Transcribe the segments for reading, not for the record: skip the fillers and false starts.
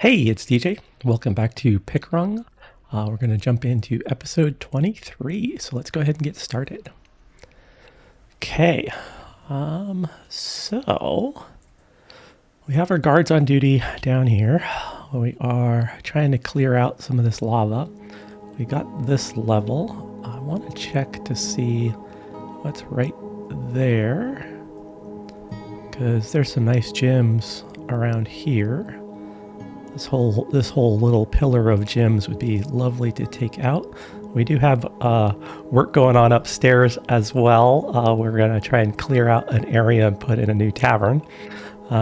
Hey, it's DJ. Welcome back to PickWrung. We're going to jump into episode 23. So let's go ahead and get started. Okay. So we have our guards on duty down here. We are trying to clear out some of this lava. We got this level. I want to check to see what's right there, because there's some nice gems around here. This whole little pillar of gems would be lovely to take out. We do have work going on upstairs as well. We're going to try and clear out an area and put in a new tavern.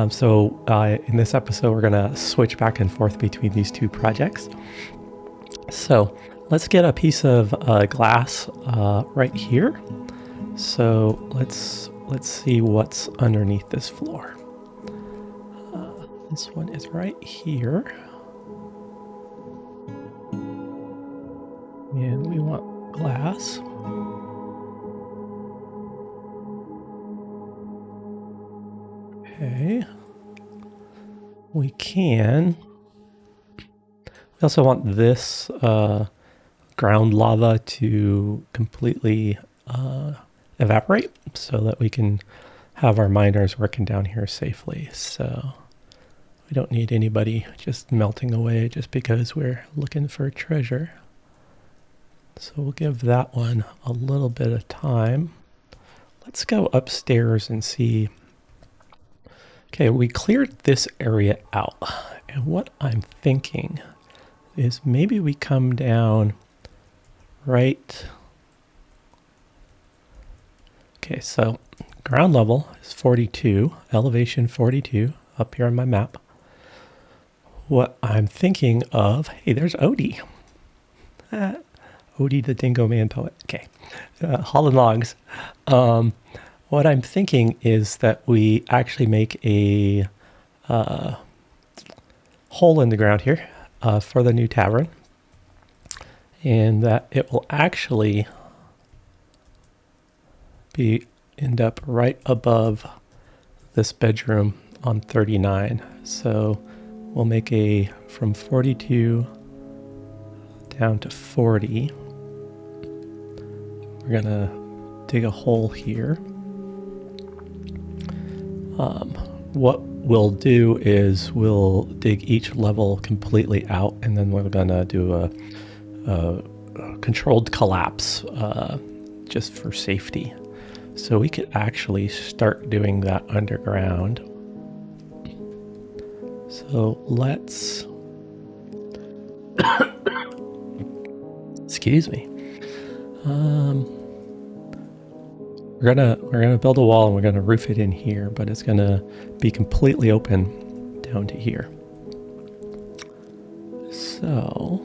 So in this episode, we're going to switch back and forth between these two projects. So let's get a piece of glass right here. So let's see what's underneath this floor. This one is right here. And we want glass. Okay. We also want this ground lava to completely evaporate so that we can have our miners working down here safely. So we don't need anybody just melting away just because we're looking for treasure. So we'll give that one a little bit of time. Let's go upstairs and see. Okay, we cleared this area out. And what I'm thinking is maybe we come down right. Okay, so ground level is 42, elevation 42 up here on my map. What I'm thinking of, hey, there's Odie. Odie the Dingo Man Poet. Okay, hauling logs. What I'm thinking is that we actually make a hole in the ground here for the new tavern, and that it will actually end up right above this bedroom on 39. So we'll make from 42 down to 40. We're gonna dig a hole here. What we'll do is we'll dig each level completely out, and then we're gonna do a controlled collapse just for safety. So we could actually start doing that underground. So let's, excuse me. We're gonna build a wall and we're gonna roof it in here, but it's gonna be completely open down to here. So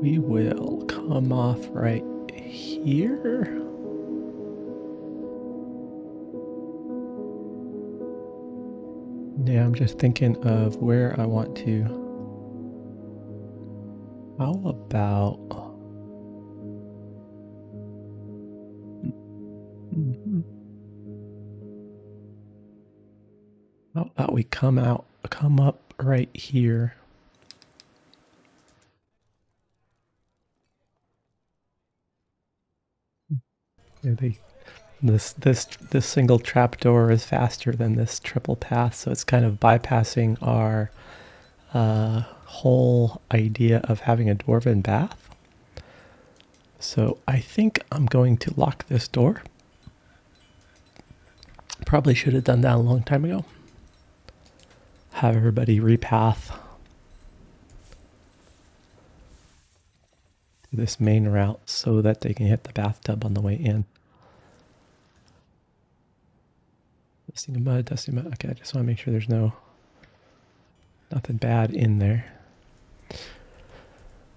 we will come off right here. Yeah, I'm just thinking of where I want to. How about we come up right here. Yeah, this single trapdoor is faster than this triple path, so it's kind of bypassing our whole idea of having a dwarven bath. So I think I'm going to lock this door. Probably should have done that a long time ago. Have everybody repath this main route so that they can hit the bathtub on the way in. Dusting of mud, dusting mud. Okay, I just want to make sure there's nothing bad in there.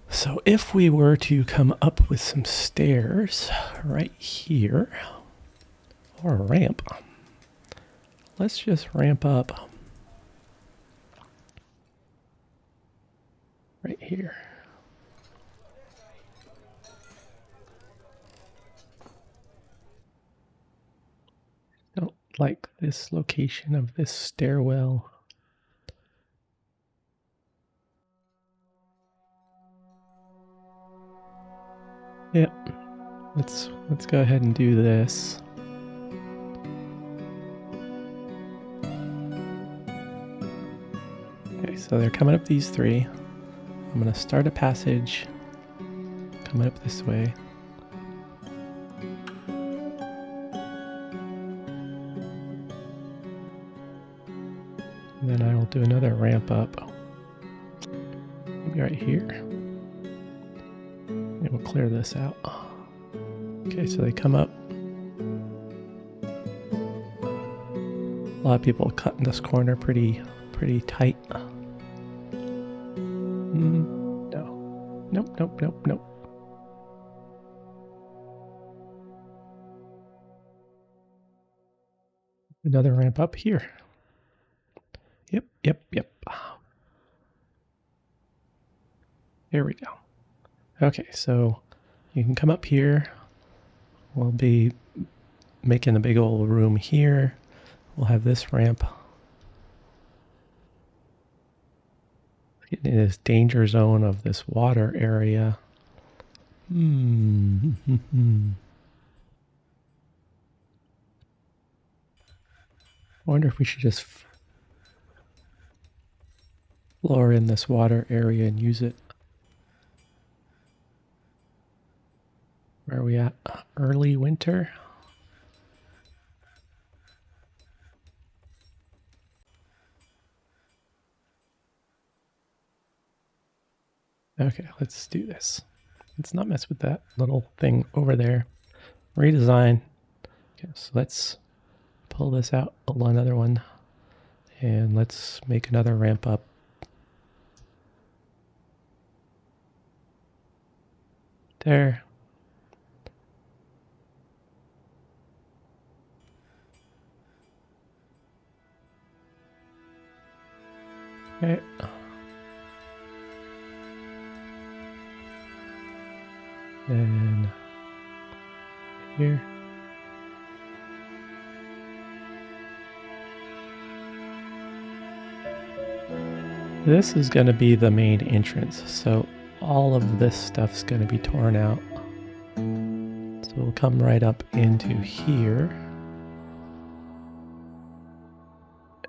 So if we were to come up with some stairs right here, or a ramp, let's just ramp up right here. like this location of this stairwell. Yep. Let's go ahead and do this. Okay, so they're coming up these three. I'm gonna start a passage coming up this way. And then I will do another ramp up. Maybe right here. And we'll clear this out. Okay, so they come up. A lot of people cut in this corner pretty tight. No. Nope. Another ramp up here. Yep. There we go. Okay, so you can come up here. We'll be making a big old room here. We'll have this ramp. Getting in this danger zone of this water area. I wonder if we should just floor in this water area and use it. Where are we at? Early winter? Okay, let's do this. Let's not mess with that little thing over there. Redesign. Okay, so let's pull this out, another one, and let's make another ramp up. There. Okay. And here. This is going to be the main entrance, so all of this stuff's going to be torn out. So we'll come right up into here.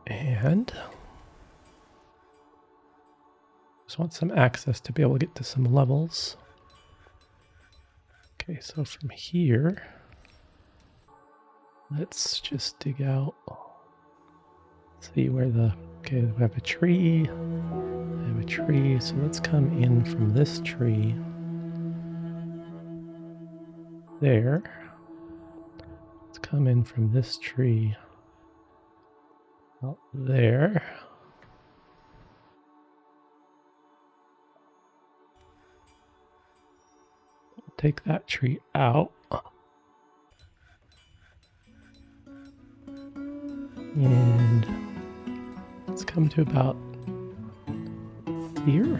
And just want some access to be able to get to some levels. Okay, so from here, let's just dig out. See where the, okay, we have a tree. I have a tree, so let's come in from this tree. There. Let's come in from this tree. Out there. Take that tree out. And let's come to about here.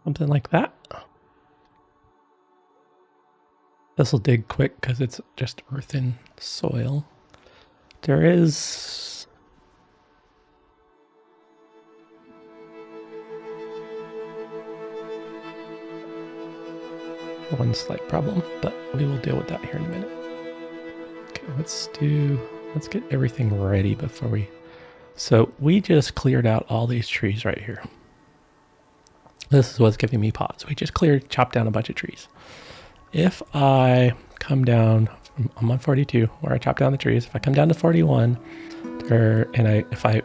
Something like that. This will dig quick because it's just earth and soil. There is one slight problem, but we will deal with that here in a minute. Okay, let's get everything ready before we... So we just cleared out all these trees right here. This is what's giving me pause. We just chopped down a bunch of trees. If I come down, I'm on 42 where I chopped down the trees. If I come down to 41 if I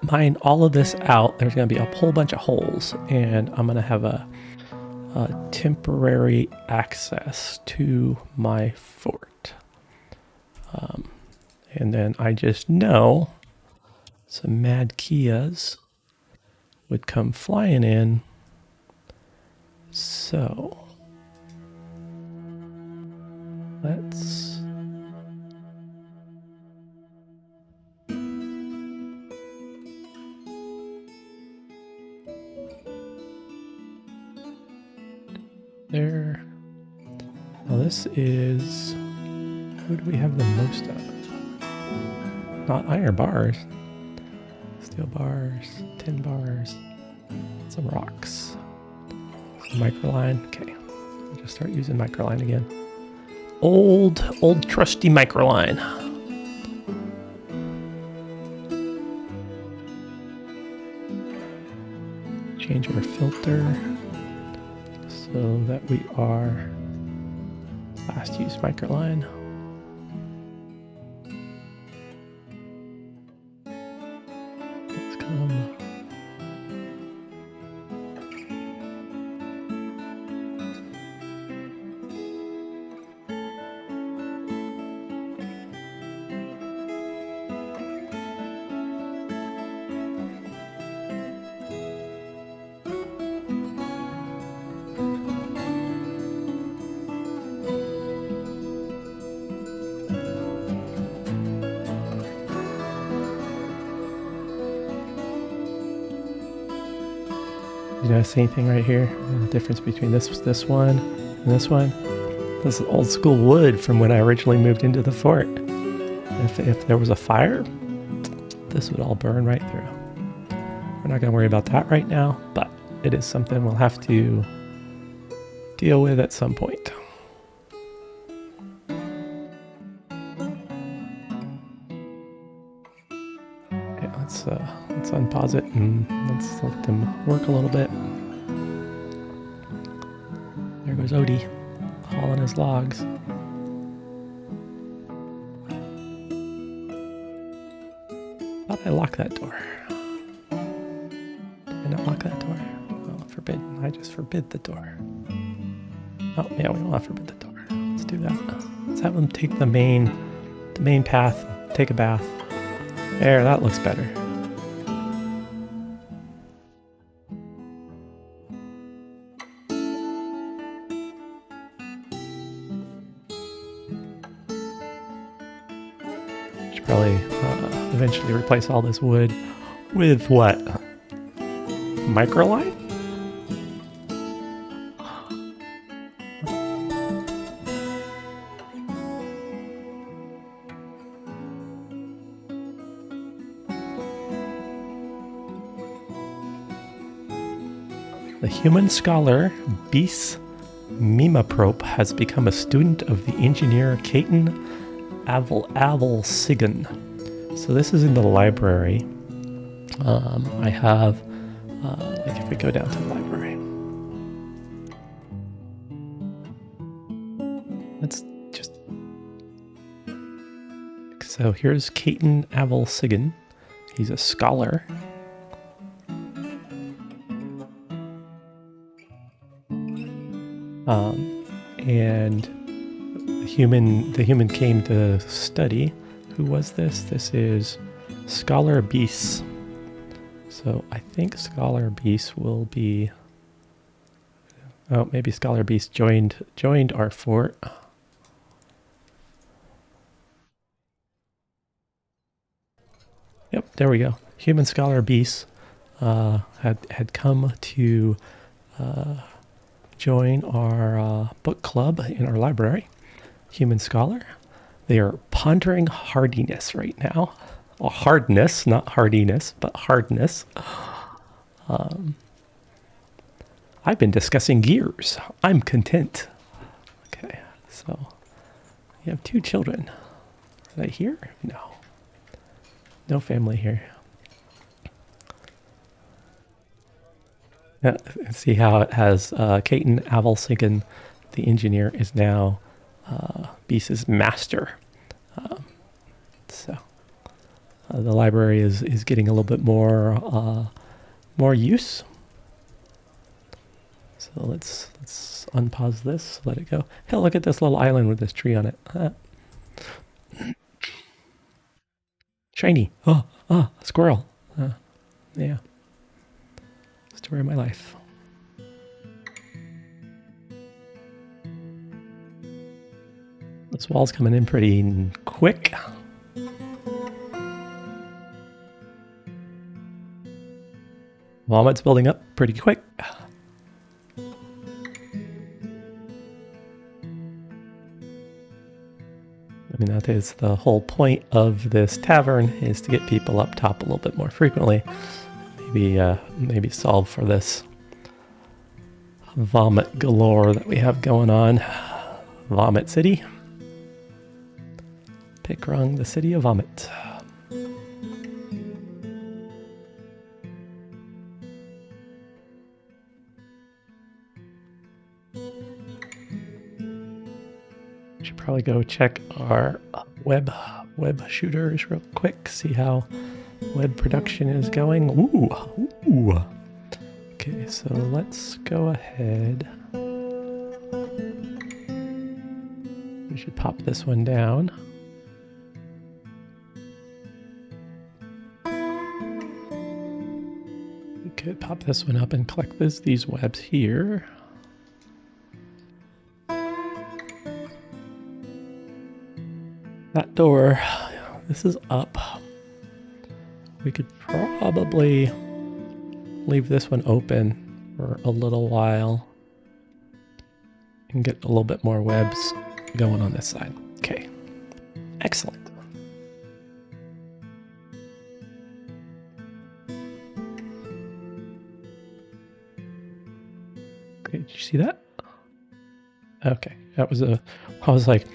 mine all of this out, there's going to be a whole bunch of holes, and I'm going to have a temporary access to my fort. And then I just know some mad Kias would come flying in. So let's filter. Now this is, who do we have the most of? Not iron bars. Steel bars, tin bars, some rocks. Some microline. Okay, I'll just start using microline again. Old trusty microline. Change our filter so that we are last use microline. Let's come. You notice anything right here? The difference between this one and this one? This is old school wood from when I originally moved into the fort. If there was a fire, this would all burn right through. We're not going to worry about that right now, but it is something we'll have to deal with at some point. Okay, let's unpause it and let's let them work a little bit. There goes Odie, hauling his logs. Thought I locked that door. Did I not lock that door? Oh, forbidden. I just forbid the door. Oh, yeah, we don't want to forbid the door. Let's do that. Let's have them take the main path, take a bath. There, that looks better. Should probably eventually replace all this wood with what? Microline? The human scholar Bis Mimaprop has become a student of the engineer Caton Avelsigan. So this is in the library. I have, like if we go down to the library. Let's just... So here's Caton Avelsigan. He's a scholar. And the human came to study. Who was this? This is Scholar Bis. So I think Scholar Bis will be. Oh, maybe Scholar Bis joined our fort. Yep, there we go. Human Scholar Bis had come to join our book club in our library. Human Scholar. They are pondering hardiness right now. Well, hardness, not hardiness, but hardness. I've been discussing gears. I'm content. Okay, so you have 2 children. Are they here? No. No family here. See how it has Caton Avelsigan, the engineer, is now Bis's master. So the library is getting a little bit more use. So let's unpause this, let it go. Hell, look at this little island with this tree on it. Shiny. Oh, squirrel. Yeah. Story of my life. This wall's coming in pretty quick. Walnut's building up pretty quick. I mean, that is the whole point of this tavern, is to get people up top a little bit more frequently. Maybe solve for this vomit galore that we have going on. Vomit City. PickWrung, the city of vomit. Should probably go check our web shooters real quick, see how web production is going. Ooh. Okay, so let's go ahead. We should pop this one down. We could pop this one up and collect these webs here. That door, this is up. We could probably leave this one open for a little while and get a little bit more webs going on this side. Okay, excellent. Okay, did you see that? Okay, that was I was like,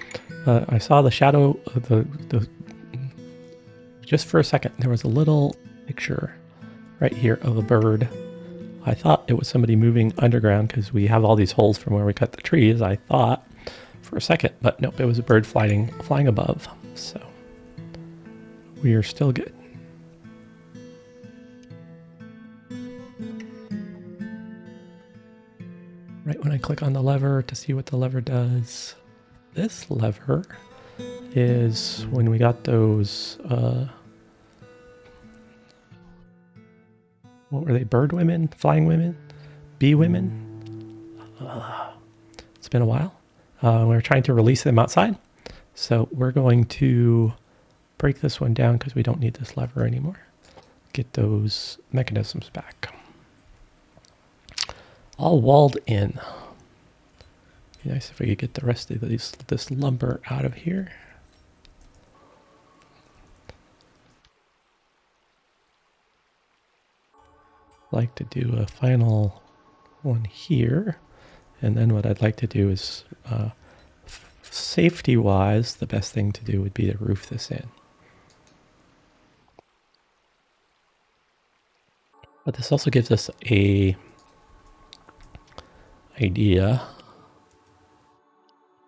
I saw the shadow of the just for a second. There was a little picture right here of a bird. I thought it was somebody moving underground because we have all these holes from where we cut the trees. I thought for a second, but nope, it was a bird flying above. So we are still good. Right when I click on the lever to see what the lever does, this lever is when we got those, what were they, bird women, flying women, bee women? It's been a while. We're trying to release them outside. So we're going to break this one down because we don't need this lever anymore. Get those mechanisms back. All walled in. Be nice if we could get the rest of this lumber out of here. Like to do a final one here, and then what I'd like to do is safety wise, the best thing to do would be to roof this in. But this also gives us a idea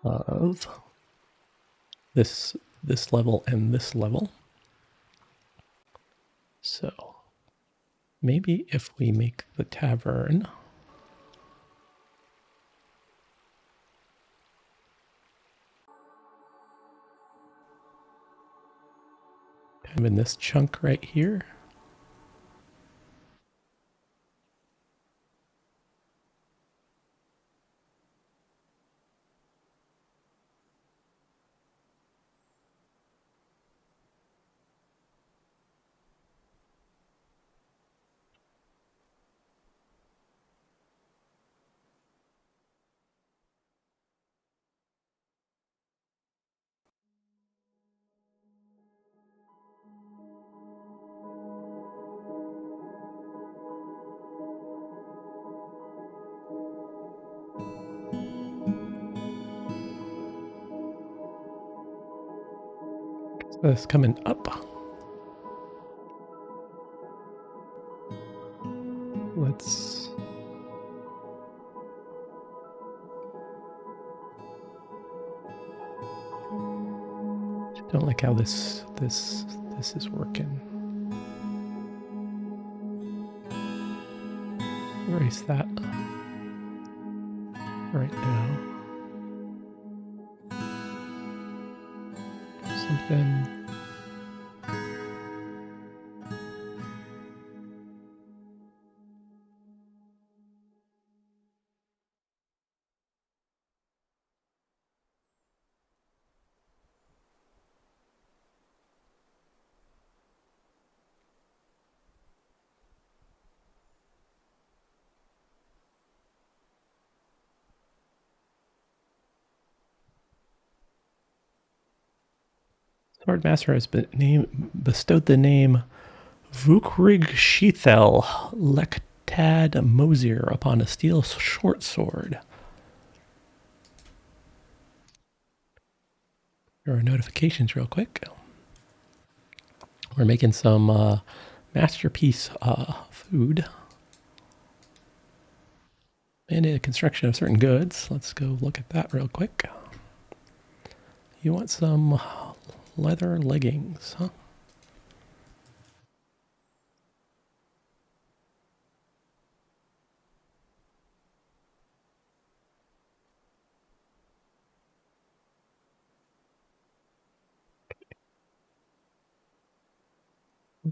of this level and this level. So maybe if we make the tavern kind of in this chunk right here. This coming up. Let's don't like how this is working. Erase that right now. Something. Swordmaster has bestowed the name Vukrig Sheathel Lektad Mosier upon a steel short sword. There are notifications real quick. We're making some masterpiece food. And a construction of certain goods. Let's go look at that real quick. You want some leather leggings, huh?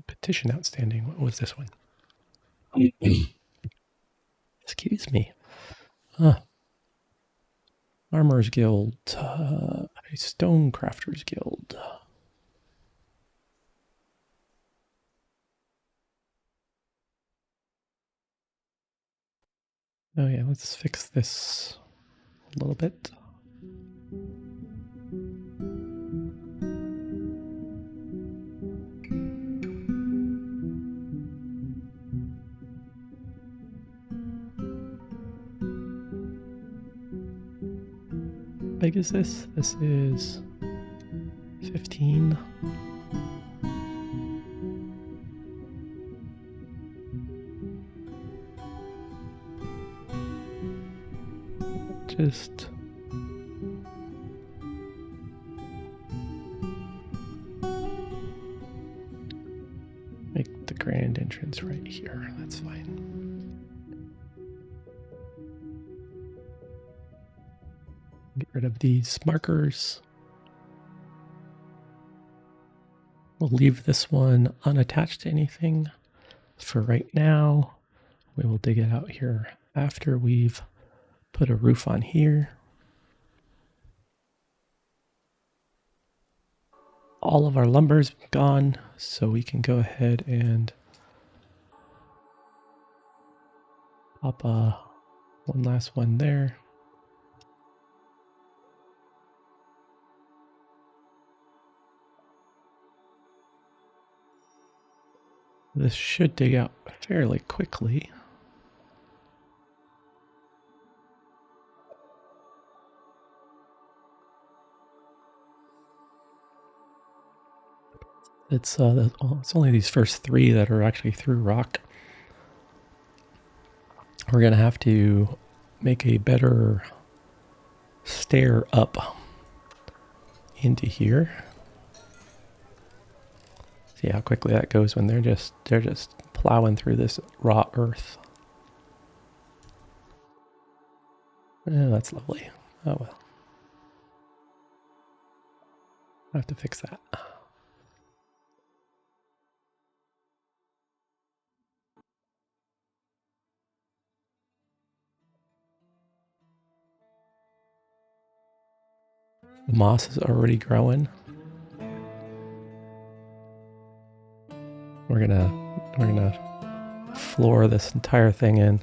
Petition outstanding. What was this one? Excuse me. Armorers Guild. Stonecrafters Guild. Oh yeah, let's fix this a little bit. How big is this? This is 15. Just make the grand entrance right here. That's fine. Get rid of these markers. We'll leave this one unattached to anything for right now. We will dig it out here after we've put a roof on here. All of our lumber's gone, so we can go ahead and pop one last one there. This should dig out fairly quickly. It's only these first 3 that are actually through rock. We're gonna have to make a better stair up into here. See how quickly that goes when they're just plowing through this raw earth. Yeah, that's lovely. Oh well. I have to fix that. The moss is already growing. We're gonna floor this entire thing in.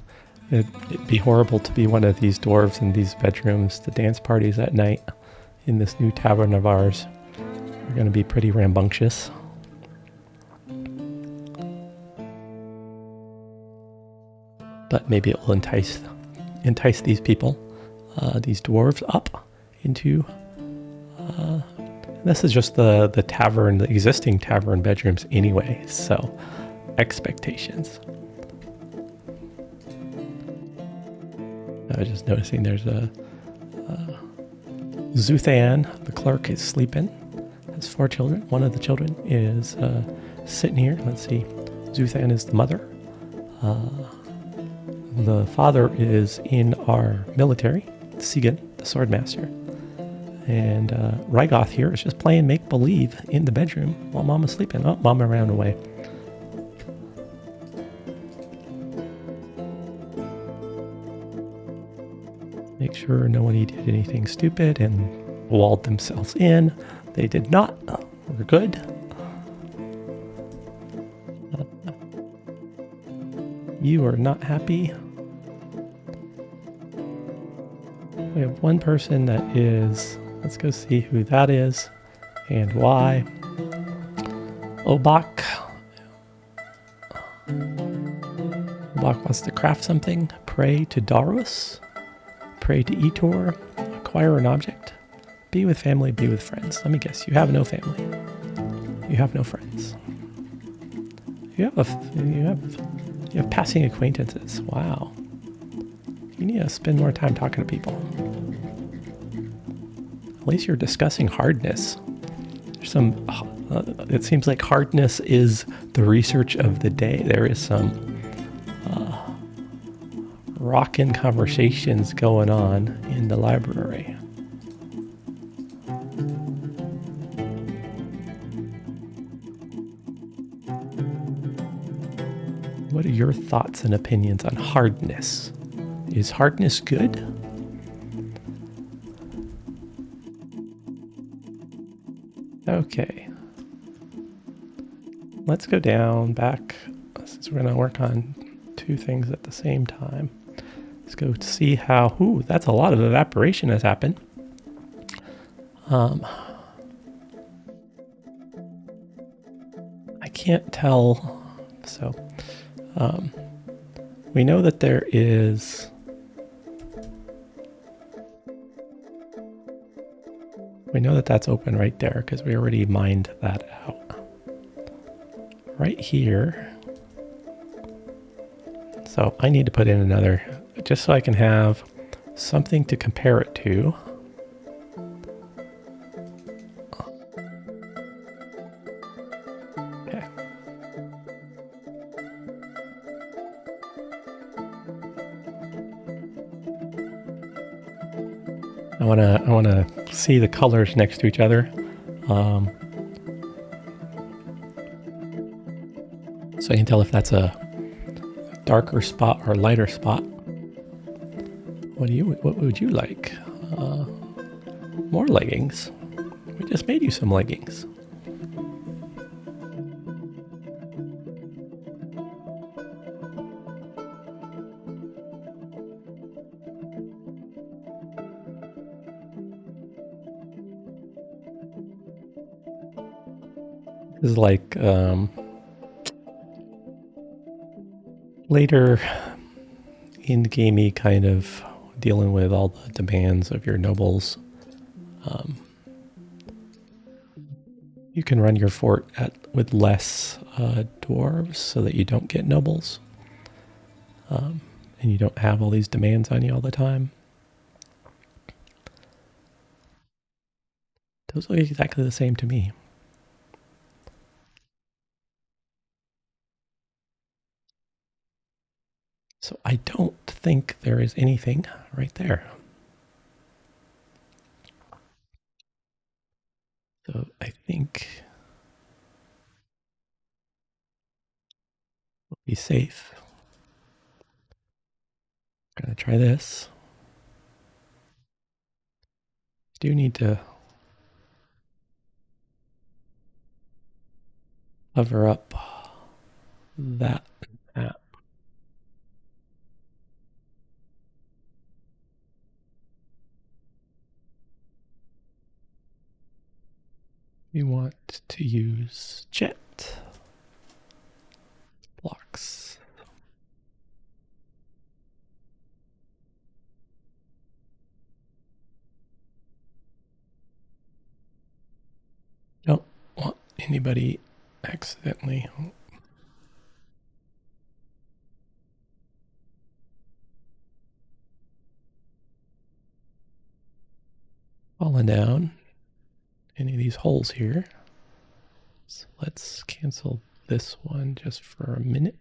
It'd be horrible to be one of these dwarves in these bedrooms, the dance parties at night in this new tavern of ours. We're gonna be pretty rambunctious. But maybe it will entice these people, these dwarves, up into. This is just the tavern, the existing tavern bedrooms anyway. So, expectations. I was just noticing there's a Zuthan, the clerk, is sleeping. Has 4 children. One of the children is sitting here. Let's see. Zuthan is the mother. The father is in our military, Sigan, the swordmaster. And Rygoth here is just playing make-believe in the bedroom while Mama's sleeping. Oh, Mama ran away. Make sure no one did anything stupid and walled themselves in. They did not. We're good. You are not happy. We have one person that is, let's go see who that is and why. Obak. Obak wants to craft something. Pray to Dwarves. Pray to Etor. Acquire an object. Be with family, be with friends. Let me guess, you have no family. You have no friends. You have passing acquaintances. Wow. You need to spend more time talking to people. At least you're discussing hardness. There's some. It seems like hardness is the research of the day. There is some rockin' conversations going on in the library. What are your thoughts and opinions on hardness? Is hardness good? Okay. Let's go down back, since we're going to work on two things at the same time. Let's go see how... Ooh, that's a lot of evaporation has happened. I can't tell. So, we know that there is... We know that that's open right there because we already mined that out. Right here. So I need to put in another, just so I can have something to compare it to. Okay. I wanna see the colors next to each other. So I can tell if that's a darker spot or lighter spot. What would you like? More leggings. We just made you some leggings. This is like later in-gamey kind of dealing with all the demands of your nobles. You can run your fort with less dwarves so that you don't get nobles. And you don't have all these demands on you all the time. Those look exactly the same to me. So I don't think there is anything right there. So I think we'll be safe. I'm gonna try this. Do need to cover up that map. We want to use jet blocks. Don't want anybody accidentally. Falling down any of these holes here. So let's cancel this one just for a minute.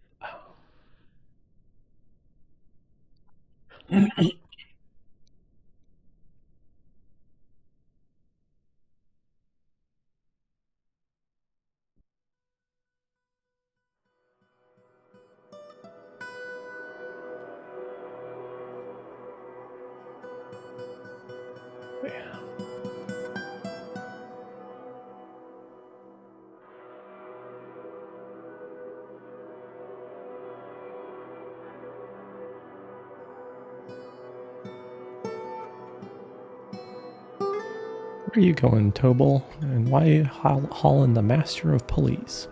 Where are you going, Tobal? And why hauling the Master of Police?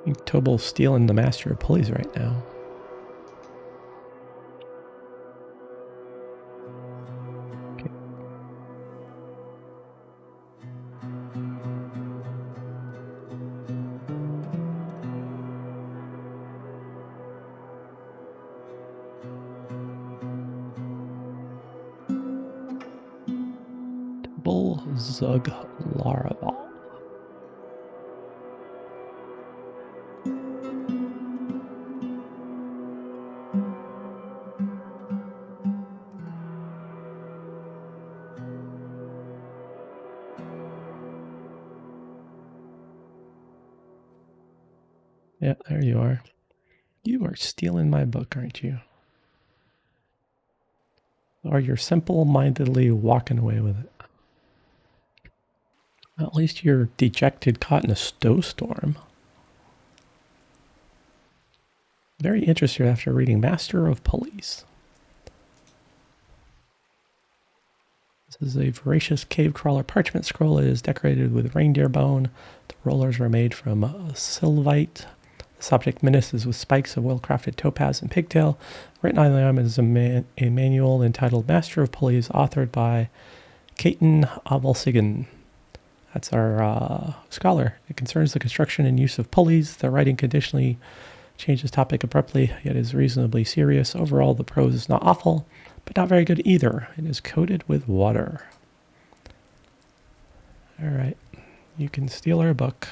I think Tobal's stealing the Master of Pulleys right now. Okay. Tobal Zug Laraval. Yeah, there you are. You are stealing my book, aren't you? Or you're simple-mindedly walking away with it. At least you're dejected, caught in a snowstorm. Very interested after reading Master of Pulleys. This is a voracious cave crawler parchment scroll. It is decorated with reindeer bone. The rollers were made from sylvite. The subject menaces with spikes of well-crafted topaz and pigtail. Written on them is a manual entitled Master of Pulleys, authored by Caton Avalsigan. That's our scholar. It concerns the construction and use of pulleys. The writing conditionally changes topic abruptly, yet is reasonably serious. Overall, the prose is not awful, but not very good either. It is coated with water. All right, you can steal our book.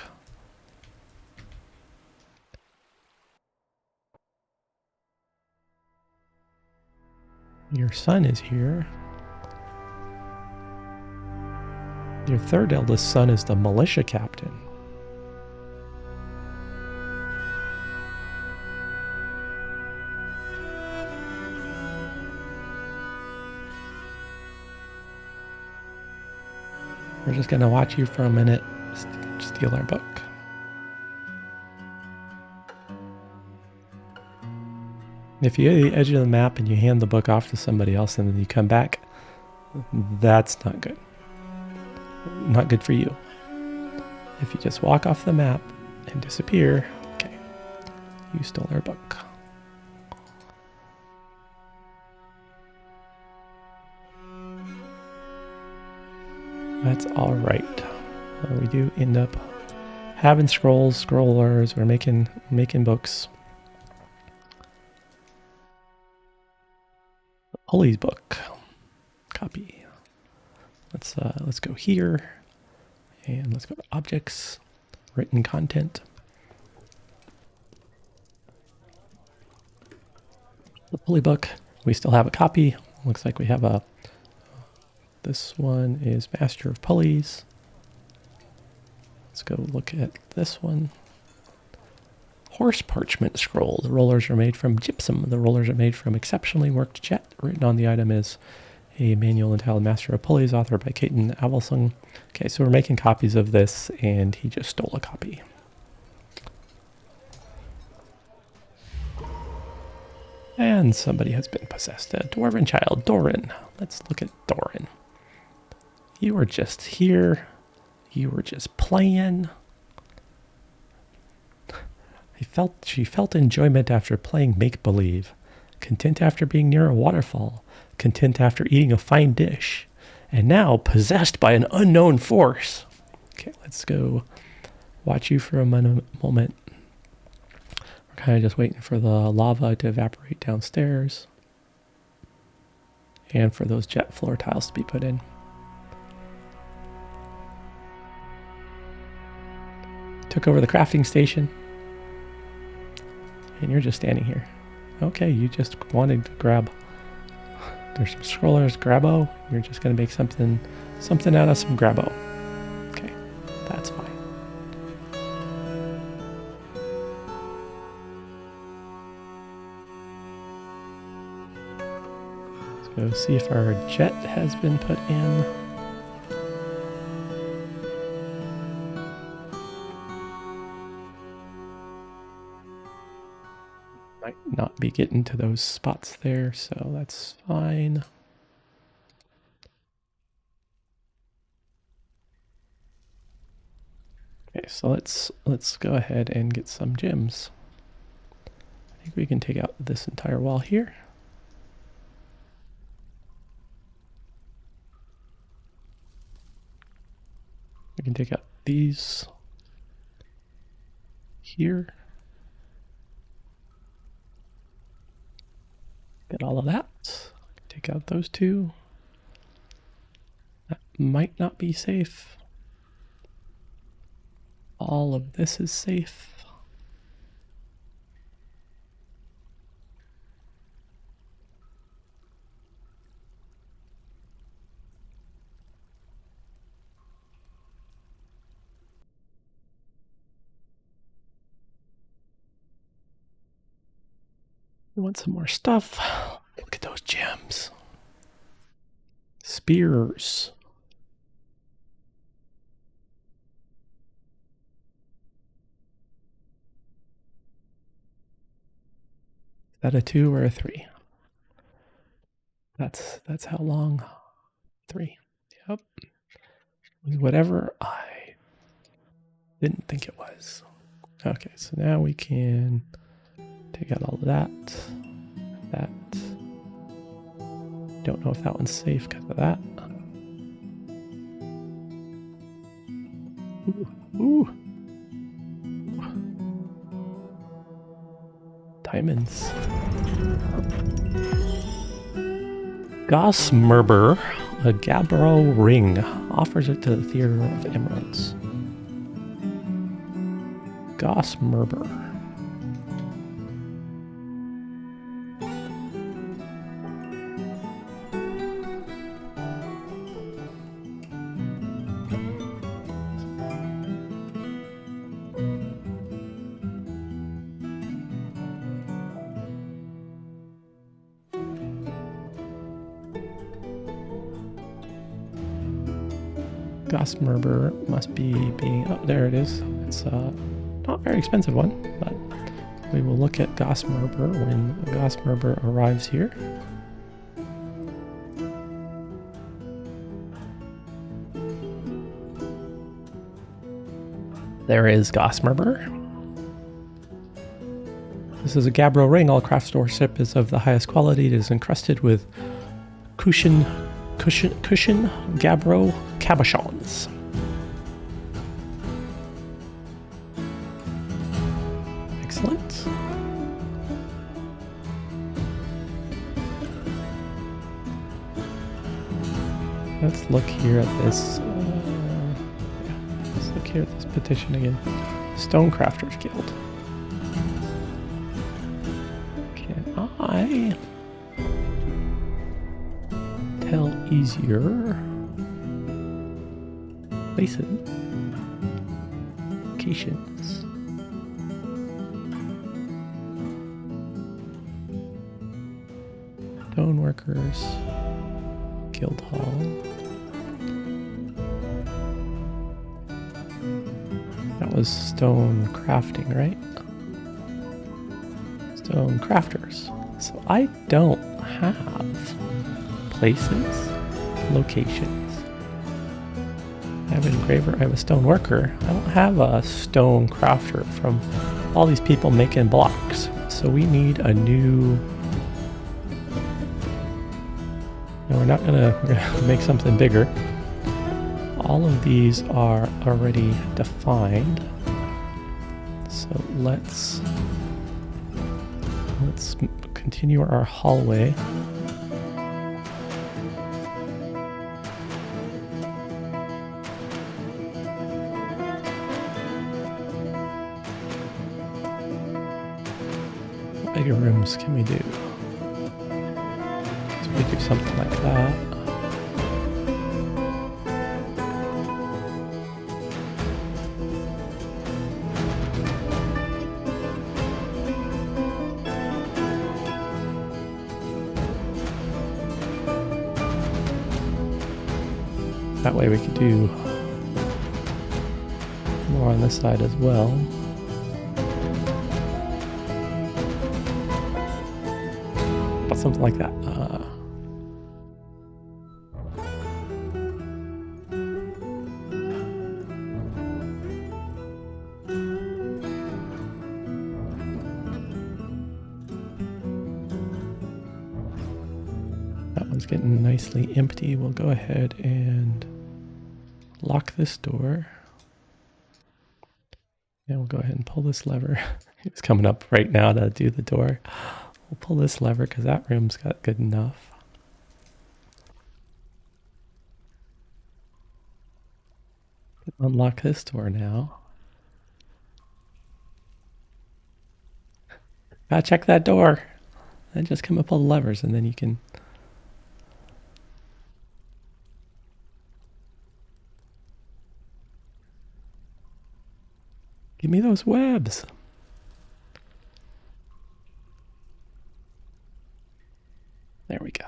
Your son is here. Your third eldest son is the militia captain. We're just going to watch you for a minute steal our book. If you go to the edge of the map and you hand the book off to somebody else and then you come back, that's not good. Not good for you. If you just walk off the map and disappear, okay, you stole our book. That's all right. We do end up having scrollers. We're making books. Pulleys book copy. Let's go here and let's go to objects, written content. The pulley book, we still have a copy. Looks like we have a, this one is Master of Pulleys. Let's go look at this one. Horse parchment scroll. The rollers are made from gypsum. The rollers are made from exceptionally worked jet. Written on the item is a manual entitled Master of Pulleys, authored by Caton Avelsung. Okay, so we're making copies of this, and he just stole a copy. And somebody has been possessed. A dwarven child, Doran. Let's look at Doran. You were just here. You were just playing. She felt enjoyment after playing make-believe, content after being near a waterfall, content after eating a fine dish, and now possessed by an unknown force. Okay, let's go watch you for a moment. We're kind of just waiting for the lava to evaporate downstairs and for those jet floor tiles to be put in. Took over the crafting station. And you're just standing here. Okay, you just wanted to grab. There's some scrollers, Grabo. You're just going to make something out of some Grabo. Okay, that's fine. Let's go see if our jet has been put in. Might not be getting to those spots there, so that's fine. Okay, so let's go ahead and get some gems. I think we can take out this entire wall here. We can take out these here. Get all of that. Take out those two. That might not be safe. All of this is safe. We want some more stuff. Look at those gems. Spears. Is that a 2 or a 3? That's how long? 3. Yep. Whatever I didn't think it was. Okay, so now we can take out all of that. That. Don't know if that one's safe because of that. Ooh. Diamonds. Gosmerber, a Gabbro ring, offers it to the Theater of Emeralds. Gosmerber. Gosmerber must be being... Oh, there it is. It's not a very expensive one, but we will look at Gosmerber when Gosmerber arrives here. There is Gosmerber. This is a Gabbro ring. All craftsmanship is of the highest quality. It is encrusted with cushion Gabbro cabochons. Excellent. Let's look here at this. Let's look here at this petition again. Stonecrafters Guild. Can I tell easier places, locations? Stoneworkers Guild Hall. That was stone crafting, right? Stone crafters. So I don't have places, locations. I have an engraver, I have a stone worker. I don't have a stone crafter from all these people making blocks. So we need a new... No, we're not gonna make something bigger. All of these are already defined. So let's continue our hallway. What bigger rooms can we do? So we do something like that. That way we could do more on this side as well. But something like that. room's getting nicely empty. We'll go ahead and lock this door. And we'll go ahead and pull this lever. It's coming up right now to do the door. We'll pull this lever because that room's got good enough. Unlock this door now. Gotta check that door. And just come and pull the levers and then you can... Give me those webs. There we go.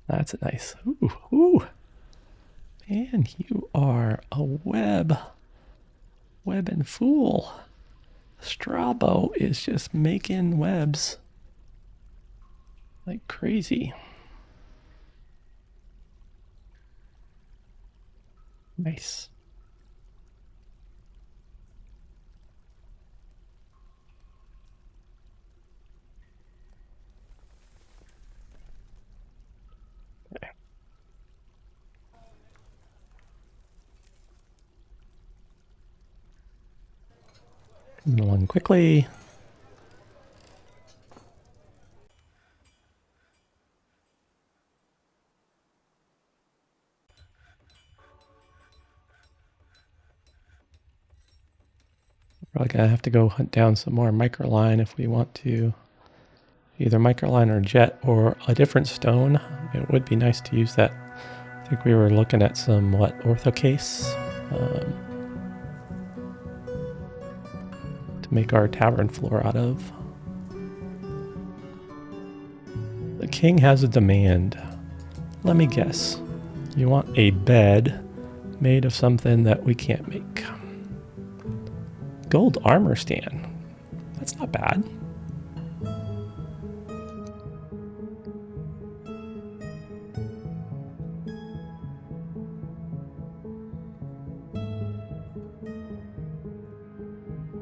That's a nice... Ooh, ooh. Man, you are a web and fool. Strabo is just making webs like crazy. Nice. Okay. One quickly. Probably gonna have to go hunt down some more microline if we want to either microline or jet or a different stone. It would be nice to use that. I think we were looking at some orthocase to make our tavern floor out of. The king has a demand. Let me guess. You want a bed made of something that we can't make. Gold armor stand. That's not bad.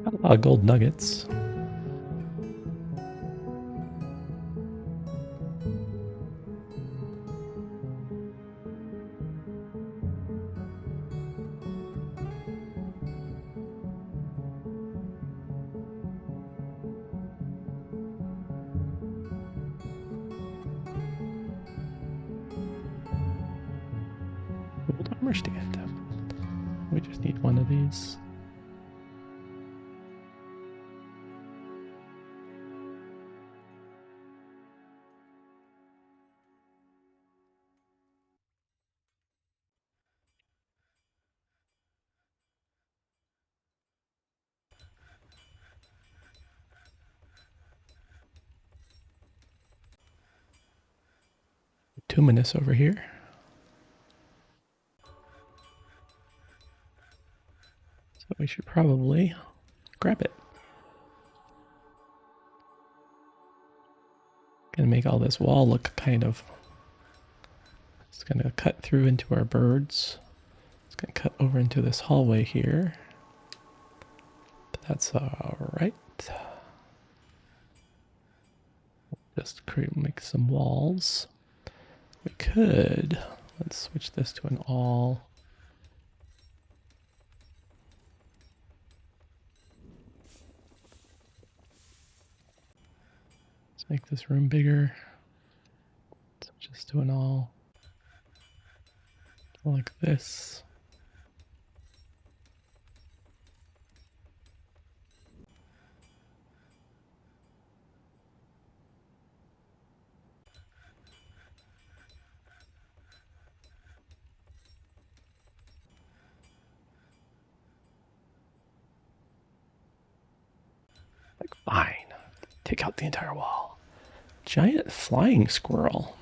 Got a lot of gold nuggets. Gold armor stand. We just need one of these. Bituminous over here. So we should probably grab it. Gonna make all this wall look kind of... It's gonna cut through into our birds. It's gonna cut over into this hallway here. But that's alright. Just make some walls. We could, let's switch this to an all. Let's make this room bigger. Switch this to an all. Like this. Like, fine. Take out the entire wall. Giant flying squirrel.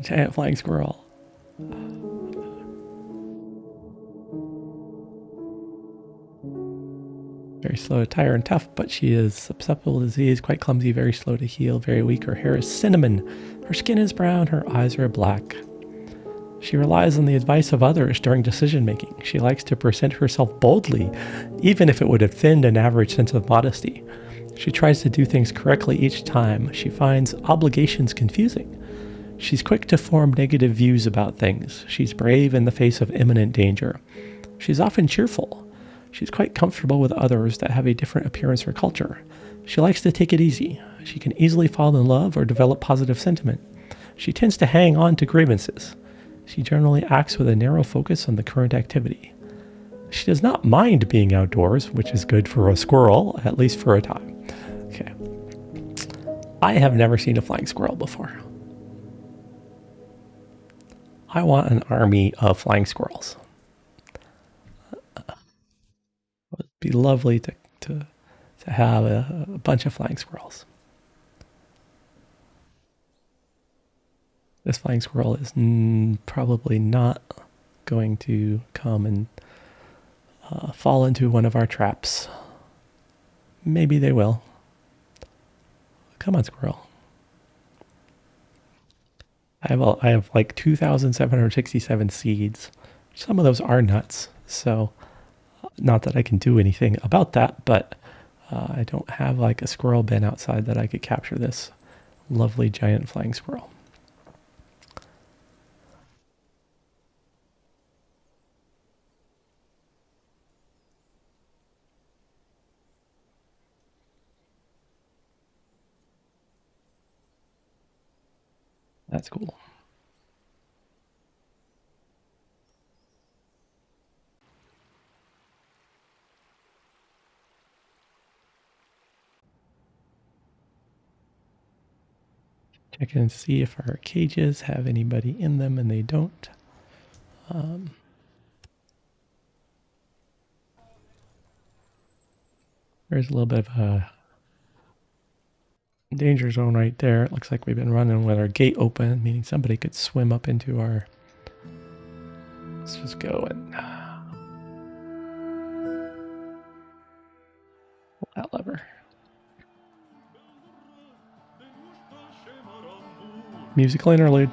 Giant flying squirrel. Very slow to tire and tough, but she is susceptible to disease, quite clumsy, very slow to heal, very weak. Her hair is cinnamon. Her skin is brown. Her eyes are black. She relies on the advice of others during decision making. She likes to present herself boldly, even if it would offend an average sense of modesty. She tries to do things correctly each time. She finds obligations confusing. She's quick to form negative views about things. She's brave in the face of imminent danger. She's often cheerful. She's quite comfortable with others that have a different appearance or culture. She likes to take it easy. She can easily fall in love or develop positive sentiment. She tends to hang on to grievances. She generally acts with a narrow focus on the current activity. She does not mind being outdoors, which is good for a squirrel, at least for a time. Okay. I have never seen a flying squirrel before. I want an army of flying squirrels. It would be lovely to have a bunch of flying squirrels. This flying squirrel is probably not going to come and fall into one of our traps. Maybe they will. Come on, squirrel. I have like 2,767 seeds. Some of those are nuts, so not that I can do anything about that, but I don't have like a squirrel bin outside that I could capture this lovely giant flying squirrel. That's cool. Check and see if our cages have anybody in them, and they don't. There's a little bit of a danger zone right there. It looks like we've been running with our gate open, meaning somebody could swim up into our... Let's just go and pull that lever. Musical interlude.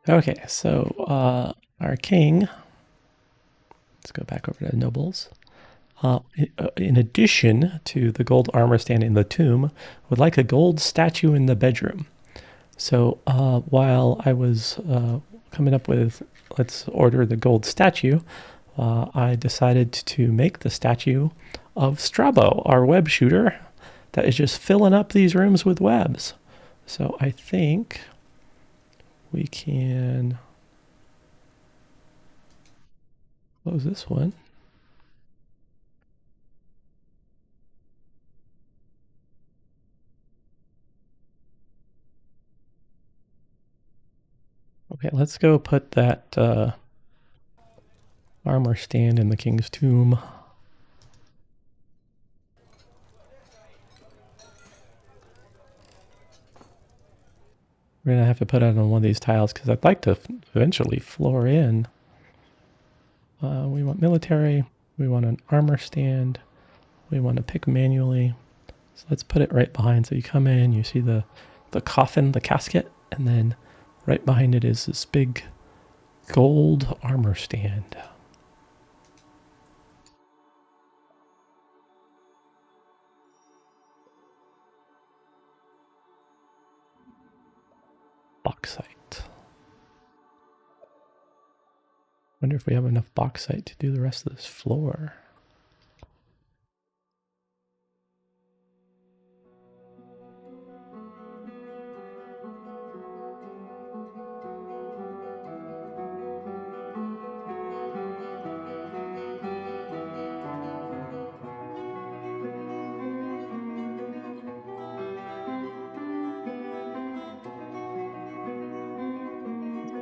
Okay, so our king, let's go back over to nobles. In addition to the gold armor stand in the tomb, would like a gold statue in the bedroom. So while I was coming up with, let's order the gold statue, I decided to make the statue of Strabo, our web shooter, that is just filling up these rooms with webs. So I think we can close this one. Okay, let's go put that armor stand in the king's tomb. We're going to have to put it on one of these tiles because I'd like to eventually floor in. We want military. We want an armor stand. We want to pick manually. So let's put it right behind. So you come in, you see the coffin, the casket, and then right behind it is this big gold armor stand. Bauxite. Wonder if we have enough bauxite to do the rest of this floor.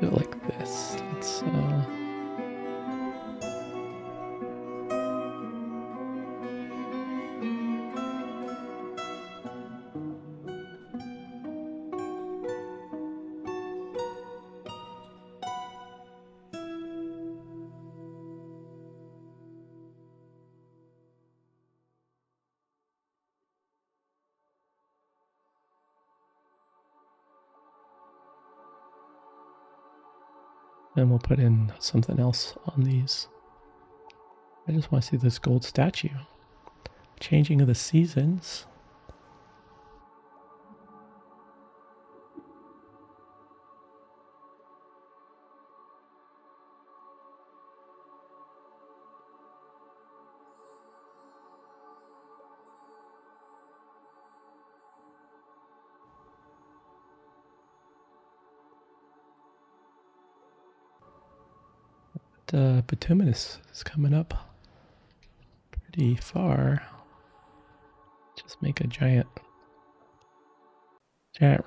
Do it like this. Let's and we'll put in something else on these. I just want to see this gold statue. Changing of the seasons. Bituminous is coming up pretty far. Just make a giant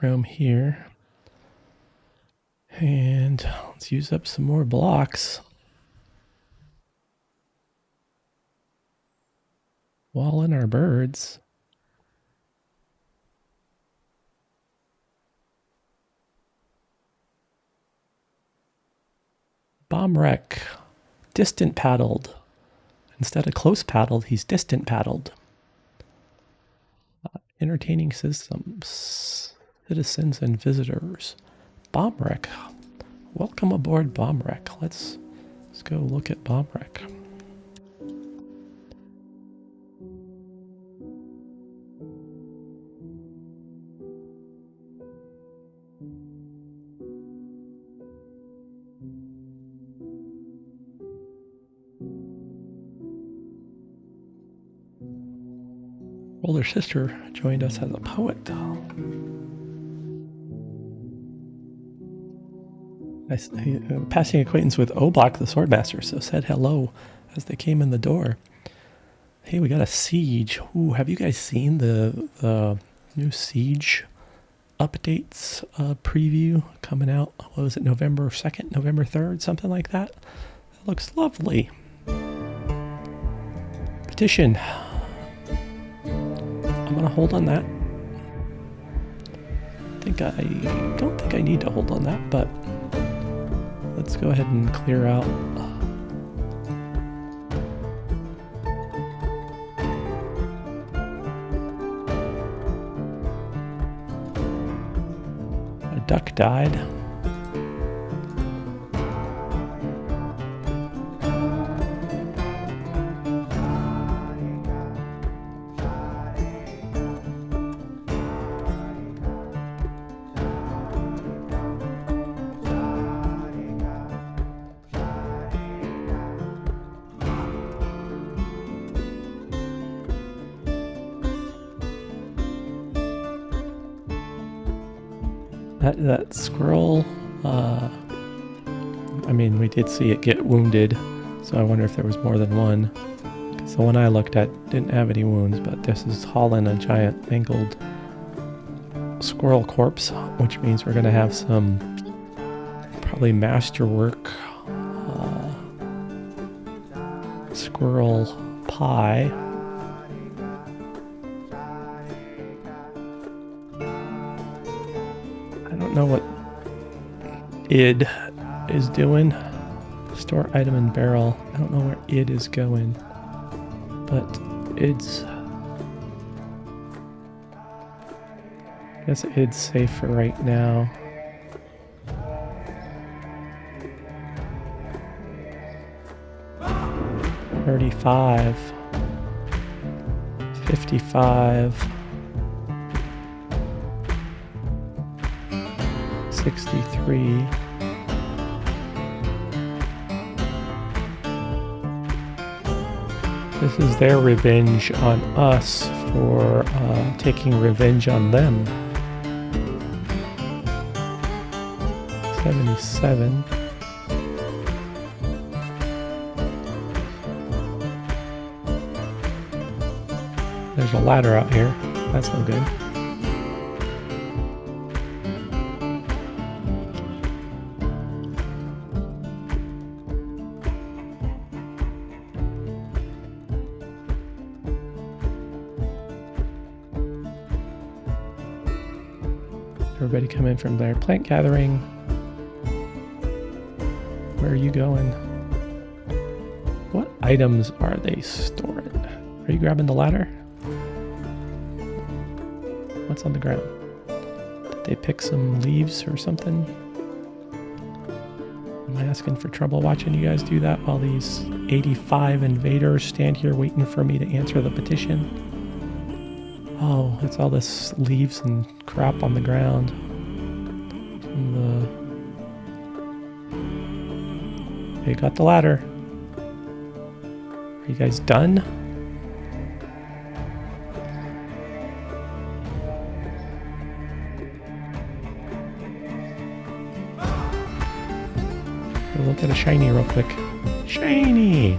room here. And let's use up some more blocks. Wall in our birds. Bomb wreck. Distant paddled. Instead of close paddled, he's distant paddled. Entertaining citizens and visitors. Bomb wreck. Welcome aboard bomb wreck. Let's go look at bomb wreck. Older sister joined us as a poet. Passing acquaintance with Oblak the Swordmaster, so said hello as they came in the door. Hey, we got a siege. Ooh, have you guys seen the new siege updates preview coming out? What was it, November 2nd, November 3rd, something like that? It looks lovely. Petition. I'm gonna hold on that. I don't think I need to hold on that, but let's go ahead and clear out. A duck died. That squirrel, I mean, we did see it get wounded, so I wonder if there was more than one. Because the one I looked at didn't have any wounds, but this is hauling a giant mangled squirrel corpse, which means we're going to have some probably masterwork squirrel pie. I don't know what id is doing. Store item in barrel. I don't know where id is going, but id's, I guess id's safe for right now. $35, $55, $63. This is their revenge on us for taking revenge on them. 77. There's a ladder out here. That's no good. Everybody come in from their plant gathering. Where are you going? What items are they storing? Are you grabbing the ladder? What's on the ground? Did they pick some leaves or something? Am I asking for trouble watching you guys do that while these 85 invaders stand here waiting for me to answer the petition? Oh, it's all this leaves and crap on the ground. Okay, got the ladder. Are you guys done? Look at a shiny real quick. Shiny!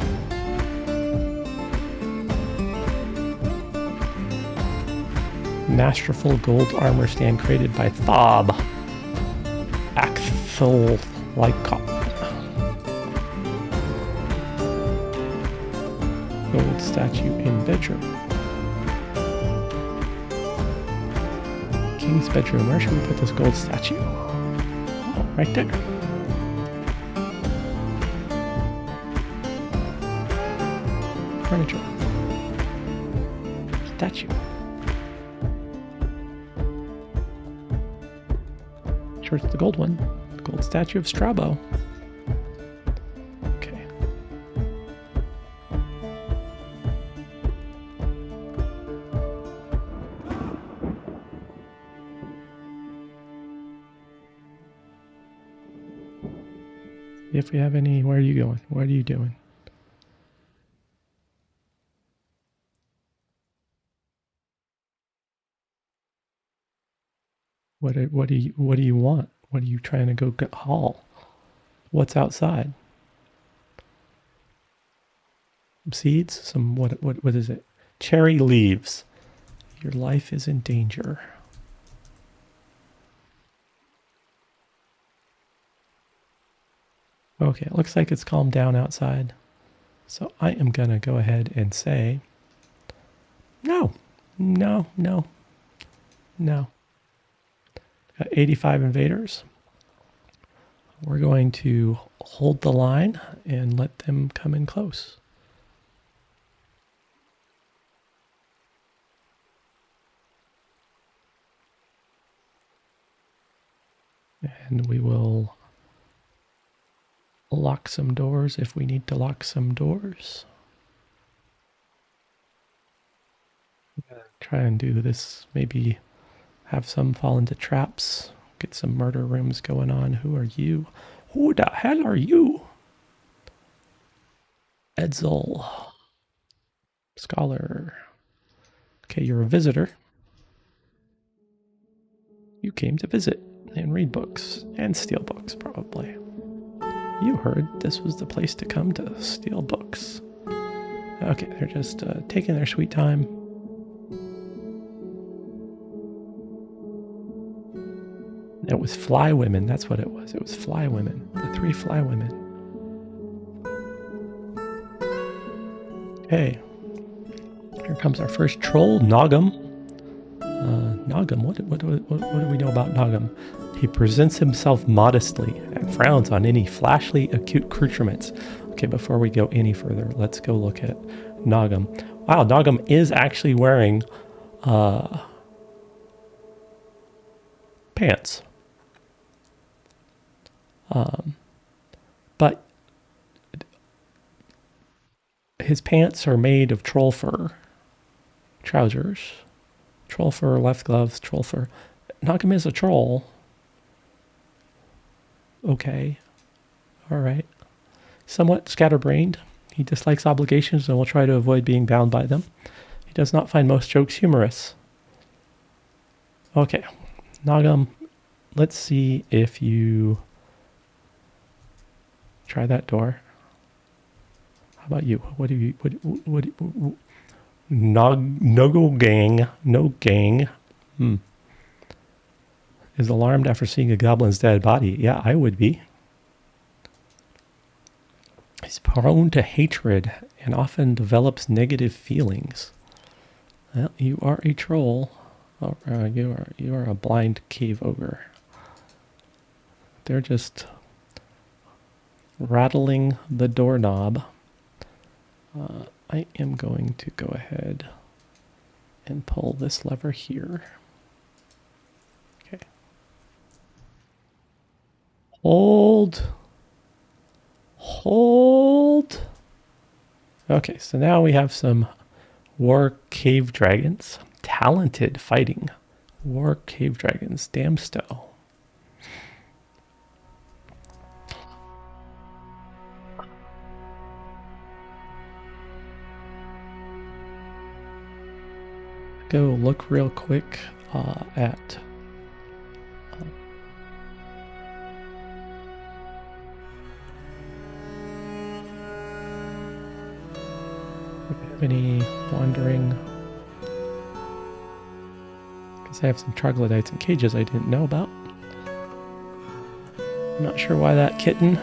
Masterful gold armor stand created by Thob. Axel Lycott. Gold statue in bedroom. King's bedroom. Where should we put this gold statue? Oh, right there. Furniture. Statue. Sure, it's the gold one. The gold statue of Strabo. Okay. If we have any, where are you going? What are you doing? What do you want? What are you trying to go haul? What's outside? Some seeds? Some what is it? Cherry leaves. Your life is in danger. Okay, it looks like it's calmed down outside. So I am gonna go ahead and say no. Got 85 invaders. We're going to hold the line and let them come in close. And we will lock some doors if we need to lock some doors. Try and do this, maybe have some fall into traps, get some murder rooms going on. Who are you? Who the hell are you? Edsel. Scholar. Okay, you're a visitor. You came to visit. and read books and steal books, probably. You heard this was the place to come to steal books. Okay, they're just taking their sweet time. It was fly women, that's what it was. It was fly women. The 3 fly women. Okay. Here comes our first troll, Noggum. Noggum, what do we know about Noggum? He presents himself modestly and frowns on any flashily acute accoutrements. Okay, before we go any further, let's go look at Noggum. Wow, Noggum is actually wearing pants. But his pants are made of troll fur. Trousers. Troll fur, left gloves, troll fur. Noggum is a troll. Okay. Alright. Somewhat scatterbrained. He dislikes obligations and will try to avoid being bound by them. He does not find most jokes humorous. Okay. Noggum, let's see if you try that door. How about you? What do you... No gang. Is alarmed after seeing a goblin's dead body. Yeah, I would be. He's prone to hatred and often develops negative feelings. Well, you are a troll. Oh, you are a blind cave ogre. They're just rattling the doorknob. I am going to go ahead and pull this lever here. Okay. Hold. Okay, so now we have some war cave dragons. Talented fighting. War cave dragons. Damstow. Go look real quick at any wandering, because I have some troglodytes and cages I didn't know about. I'm not sure why that kitten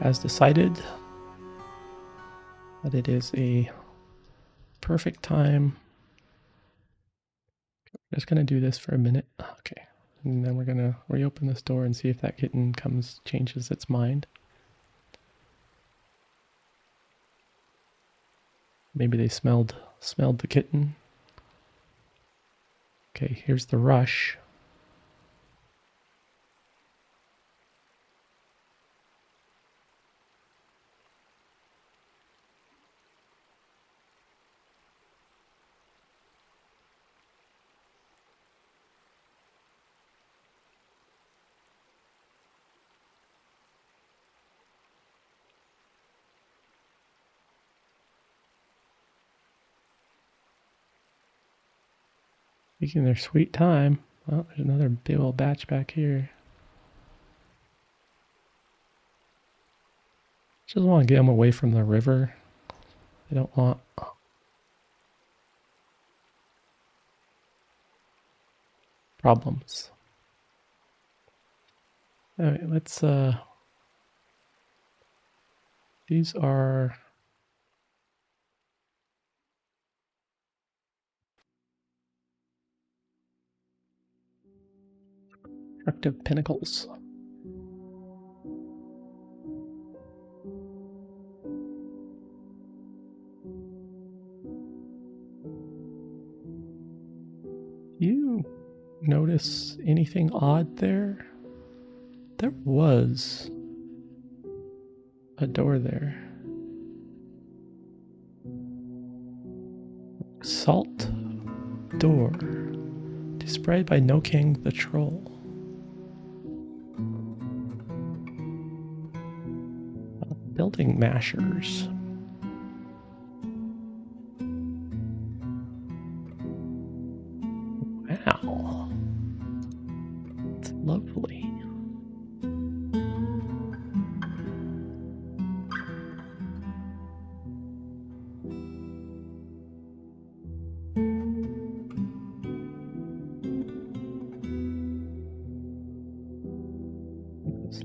has decided that it is a perfect time. I'm just going to do this for a minute. Okay. And then we're going to reopen this door and see if that kitten changes its mind. Maybe they smelled the kitten. Okay, here's the rush. Taking their sweet time. Well, there's another big old batch back here. Just want to get them away from the river. I don't want problems. Alright, let's these are destructive pinnacles. You notice anything odd there? There was a door there. Salt door. Displayed by No King the Troll. Building mashers.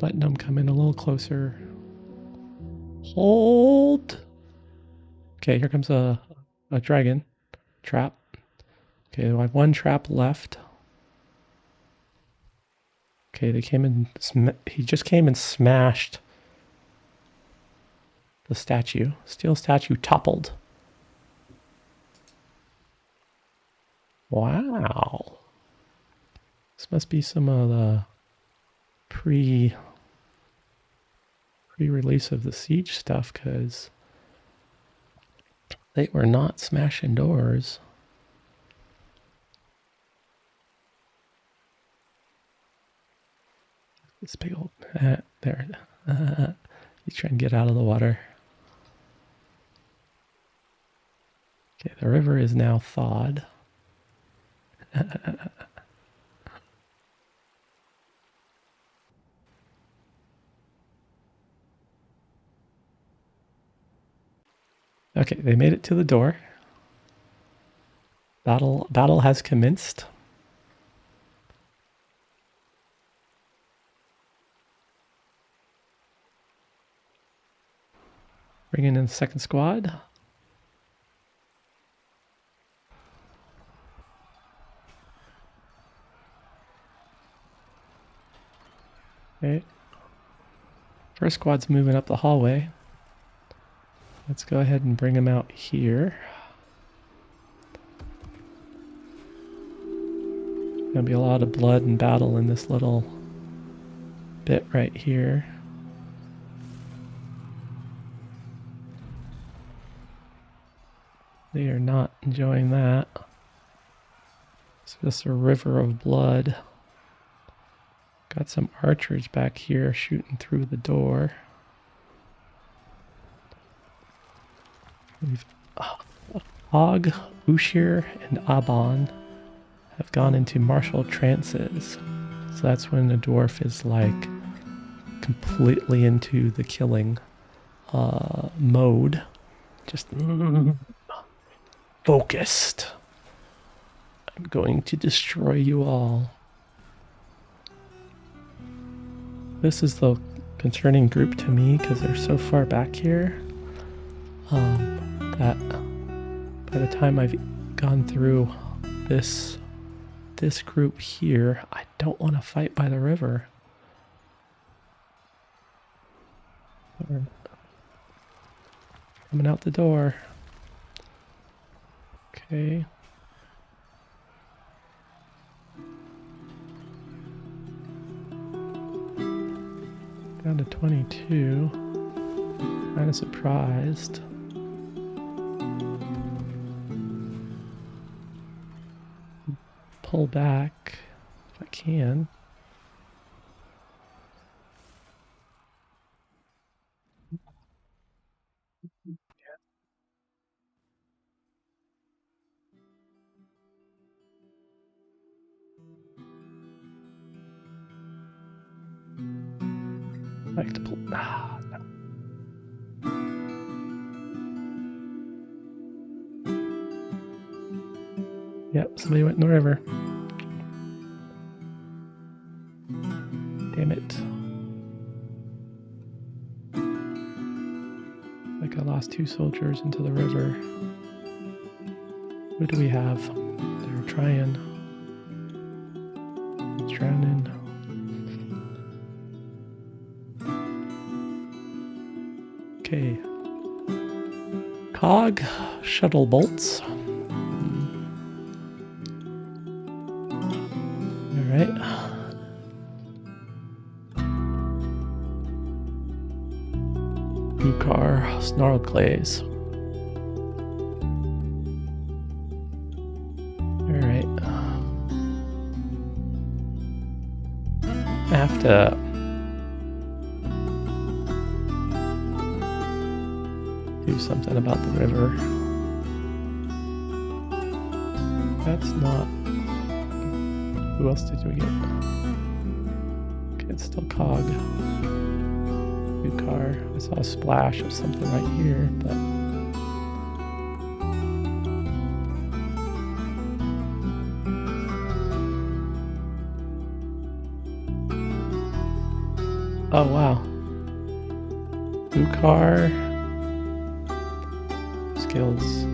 letting them come in a little closer. Hold. Okay, here comes a dragon trap. Okay, I have one trap left. Okay, they came in. He just came and smashed the statue. Steel statue toppled. Wow. This must be some of the pre-release of the siege stuff, because they were not smashing doors. This big old there. He's trying to get out of the water. Okay, the river is now thawed. Okay, they made it to the door. Battle has commenced. Bringing in the second squad. Okay. First squad's moving up the hallway. Let's go ahead and bring them out here. Gonna be a lot of blood and battle in this little bit right here. They are not enjoying that. It's just a river of blood. Got some archers back here shooting through the door. We've Og, Ushir, and Aban have gone into martial trances. So that's when the dwarf is like completely into the killing mode. Just focused. I'm going to destroy you all. This is the concerning group to me because they're so far back here that by the time I've gone through this group here, I don't want to fight by the river. Coming out the door. Okay. Down to 22. Kind of surprised. Pull back if I can. I like to pull. No. Yep, somebody went in the river. Damn it. Like I lost 2 soldiers into the river. What do we have? They're trying. Drowning. Okay. Cog, shuttle bolts. Alright. Ukar, snarled glaze. Alright. I have to do something about the river. That's not. Who else did we get? Okay, it's still Cog. New car. I saw a splash of something right here, but Oh, wow. Bukar. Skills.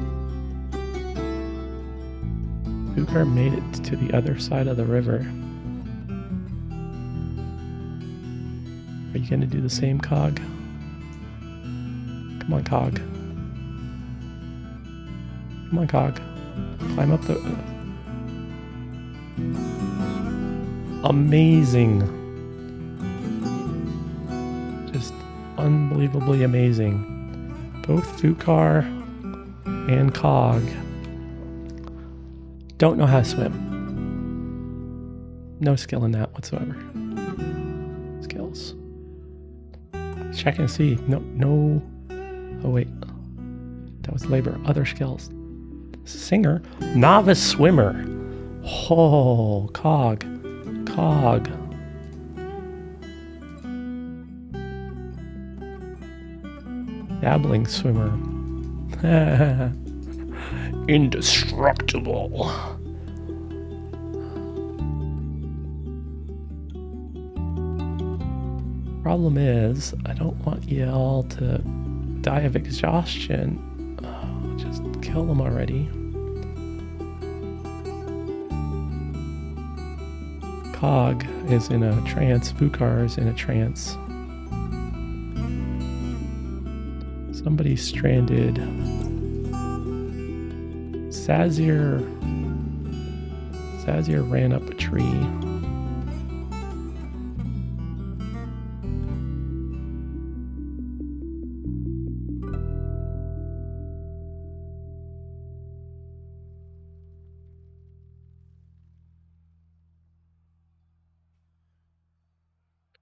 Bukar made it to the other side of the river. Are you going to do the same, Cog? Come on, Cog. Come on, Cog. Climb up the... Amazing. Just unbelievably amazing. Both Fukar and Cog don't know how to swim. No skill in that whatsoever. Skills. Check and see. No. Oh, wait. That was labor. Other skills. Singer. Novice swimmer. Oh, Cog. Dabbling swimmer. Indestructible. Problem is, I don't want you all to die of exhaustion. Oh, just kill them already. Cog is in a trance. Bukar is in a trance. Somebody's stranded. Sazir ran up a tree.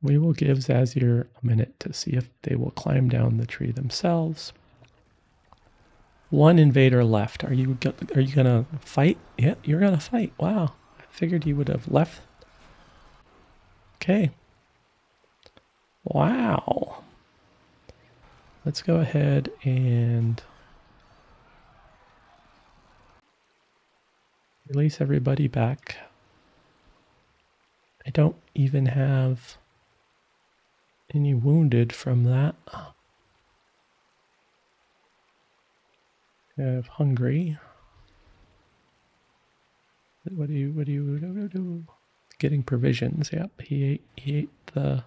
We will give Zazir a minute to see if they will climb down the tree themselves. One invader left. Are you gonna fight? Yeah, you're gonna fight. Wow, I figured you would have left. Okay. Wow. Let's go ahead and release everybody back. I don't even have any wounded from that. I have hungry. What do you do? Getting provisions. Yep, he ate the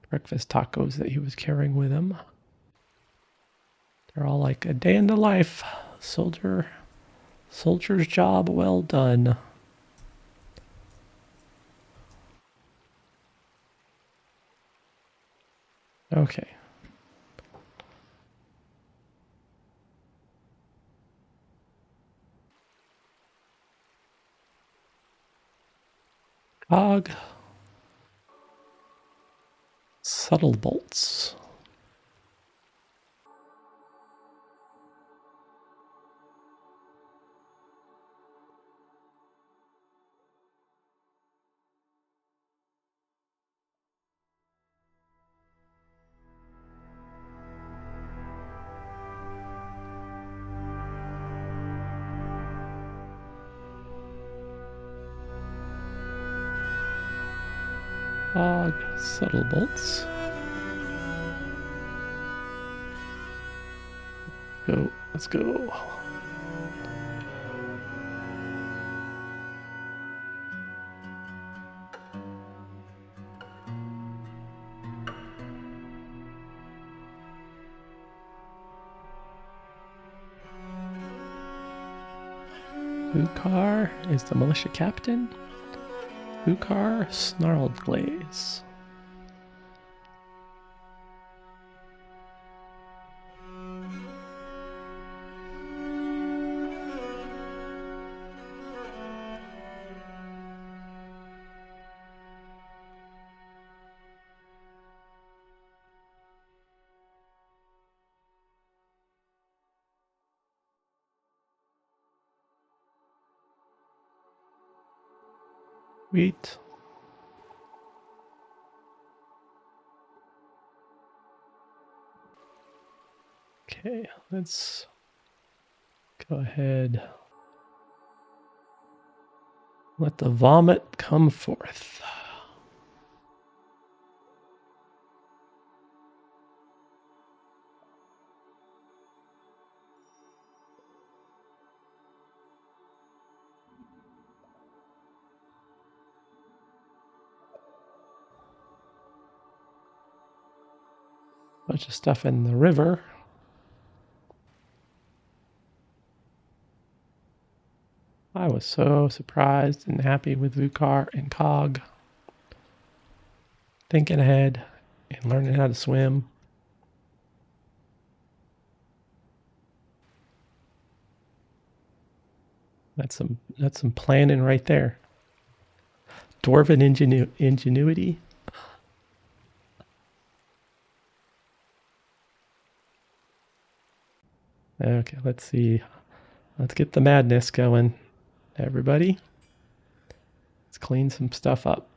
breakfast tacos that he was carrying with him. They're all like, a day in the life, soldier's job well done. Okay. Cog. Subtle bolts. Cog. Subtle bolts. Go. Let's go. Bukar is the militia captain. Bukar, Snarled Glaze. Sweet. Okay, let's go ahead. Let the vomit come forth. Bunch of stuff in the river. I was so surprised and happy with Vukar and Cog. Thinking ahead and learning how to swim. That's some planning right there. Dwarven ingenuity. Okay, let's see. Let's get the madness going, everybody. Let's clean some stuff up.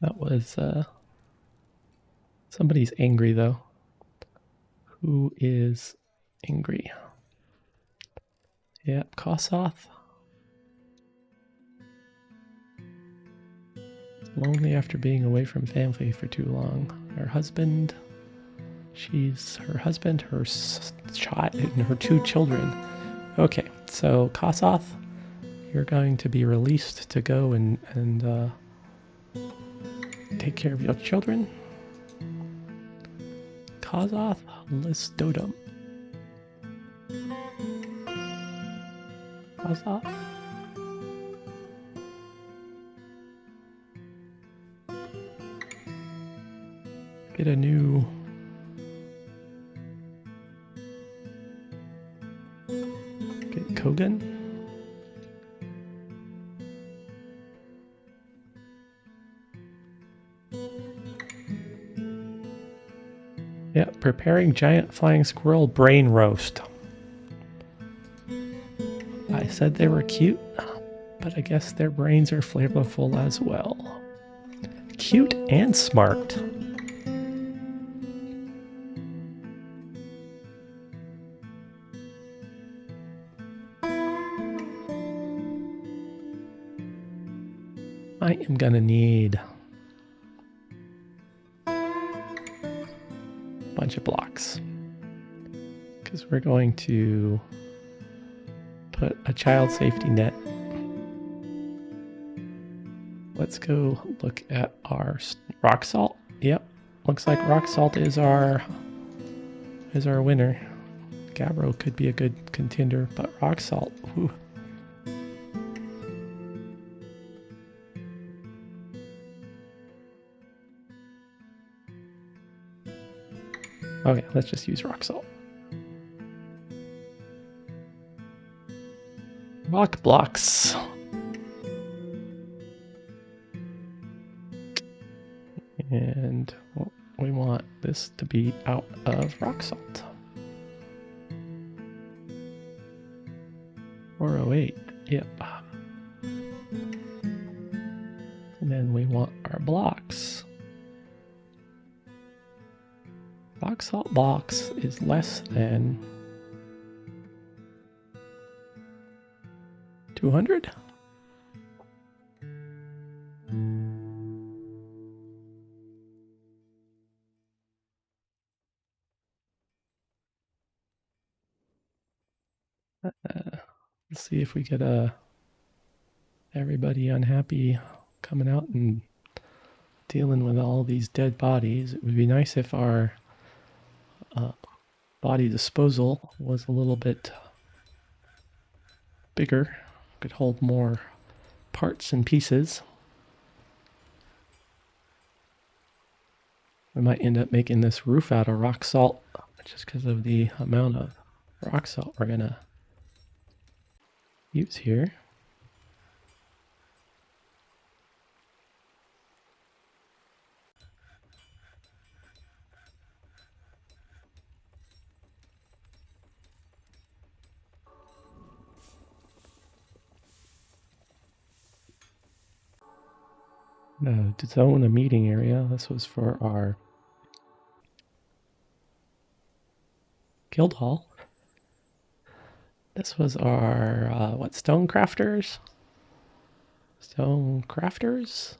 That was somebody's angry though. Who is angry? Yep, Kossoth. Lonely after being away from family for too long. Her husband. She's her husband, her child, and her 2 children. Okay, so Kossoth, you're going to be released to go and take care of your children. Kossoth Listodum. Kossoth. Get a new Kogan. Yeah, preparing giant flying squirrel brain roast. I said they were cute, but I guess their brains are flavorful as well. Cute and smart. I am gonna need a bunch of blocks because we're going to put a child safety net. Let's go look at our rock salt. Yep, looks like rock salt is our winner. Gabbro could be a good contender, but rock salt, whew. Okay, let's just use rock salt. Rock blocks. And we want this to be out of rock salt. 408, yep. And then we want our blocks. Rock salt box is less than 200? Let's see if we get everybody unhappy coming out and dealing with all these dead bodies. It would be nice if our body disposal was a little bit bigger, could hold more parts and pieces. We might end up making this roof out of rock salt just because of the amount of rock salt we're gonna use here. To zone a meeting area. This was for our guild hall. This was our stone crafters? Stone crafters?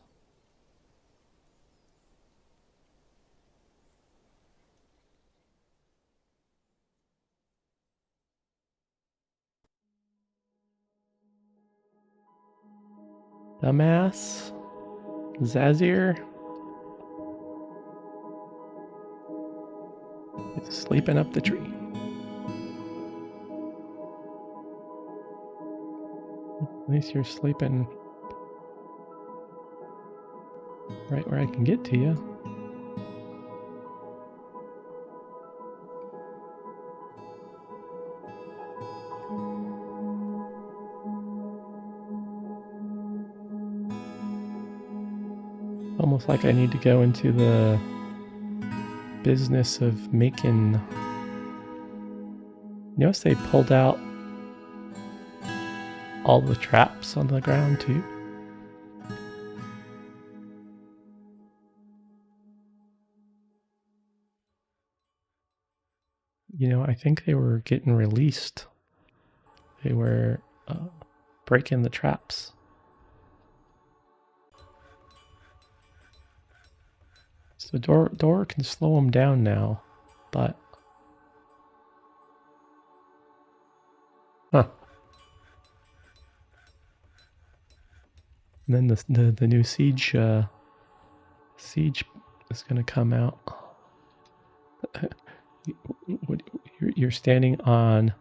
Dumbass. Zazir. It's sleeping up the tree. At least you're sleeping right where I can get to you. Almost like I need to go into the business of making... Notice they pulled out all the traps on the ground too. You know, I think they were getting released. They were breaking the traps. So door can slow them down now, but... Huh. And then the new siege is going to come out. You're standing on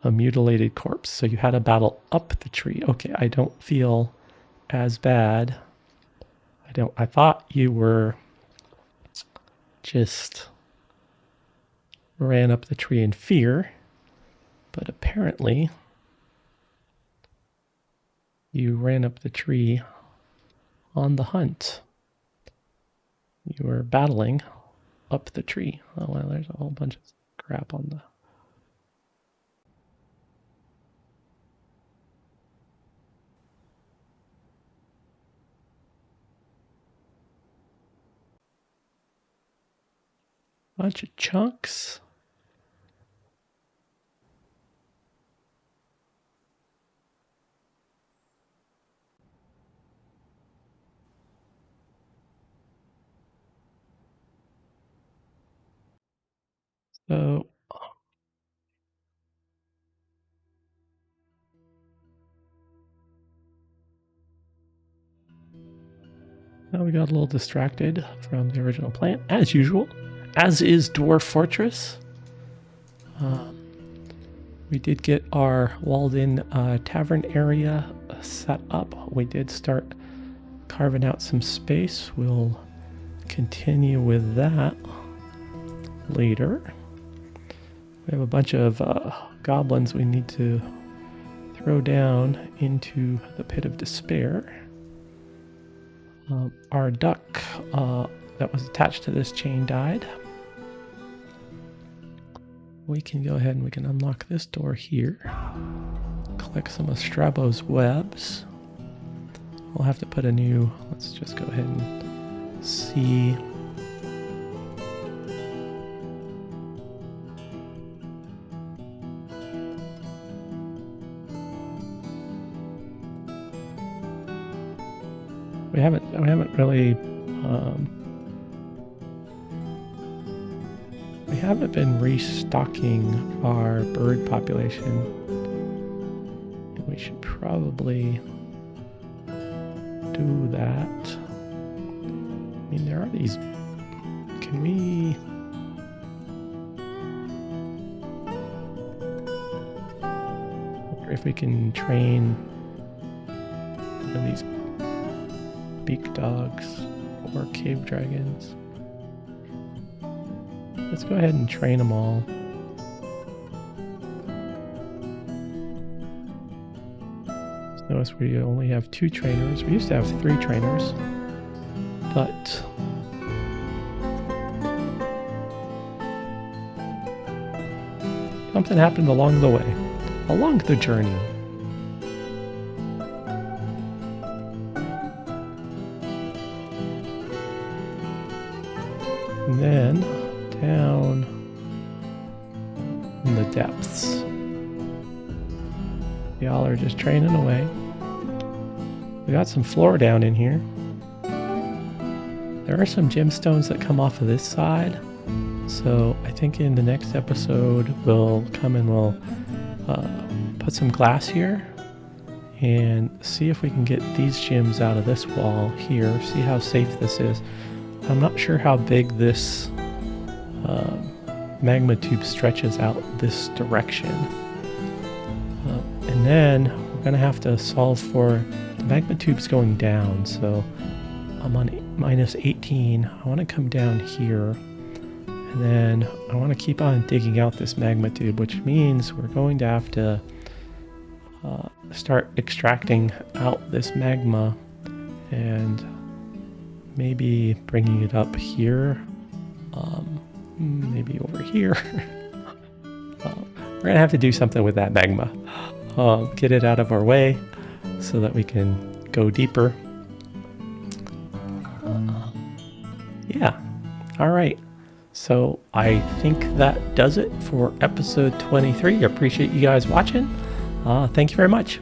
a mutilated corpse, so you had to battle up the tree. Okay, I don't feel as bad. I thought you were just ran up the tree in fear, but apparently you ran up the tree on the hunt. You were battling up the tree. Oh, well, there's a whole bunch of crap on the... Bunch of chunks. So now we got a little distracted from the original plan, as usual, as is Dwarf Fortress. We did get our walled-in tavern area set up. We did start carving out some space. We'll continue with that later. We have a bunch of goblins we need to throw down into the pit of despair. Our duck that was attached to this chain died. We can go ahead and we can unlock this door here. Collect some of Strabo's webs. We'll have to put a new... Let's just go ahead and see... We haven't really we haven't been restocking our bird population. We should probably do that. I mean, there are these... Can we... I wonder if we can train one of these beak dogs or cave dragons. Let's go ahead and train them all. Just notice we only have 2 trainers. We used to have 3 trainers, but something happened along the way, along the journey. And then down in the depths, y'all are just training away. We got some floor down in here. There are some gemstones that come off of this side, so I think in the next episode we'll come and we'll put some glass here and see if we can get these gems out of this wall here, see how safe this is. I'm not sure how big this magma tube stretches out this direction. And then we're going to have to solve for the magma tubes going down. So I'm on minus 18. I want to come down here. And then I want to keep on digging out this magma tube, which means we're going to have to start extracting out this magma and maybe bringing it up here. Maybe over here. We're going to have to do something with that magma. Get it out of our way so that we can go deeper. Yeah. All right. So I think that does it for episode 23. I appreciate you guys watching. Thank you very much.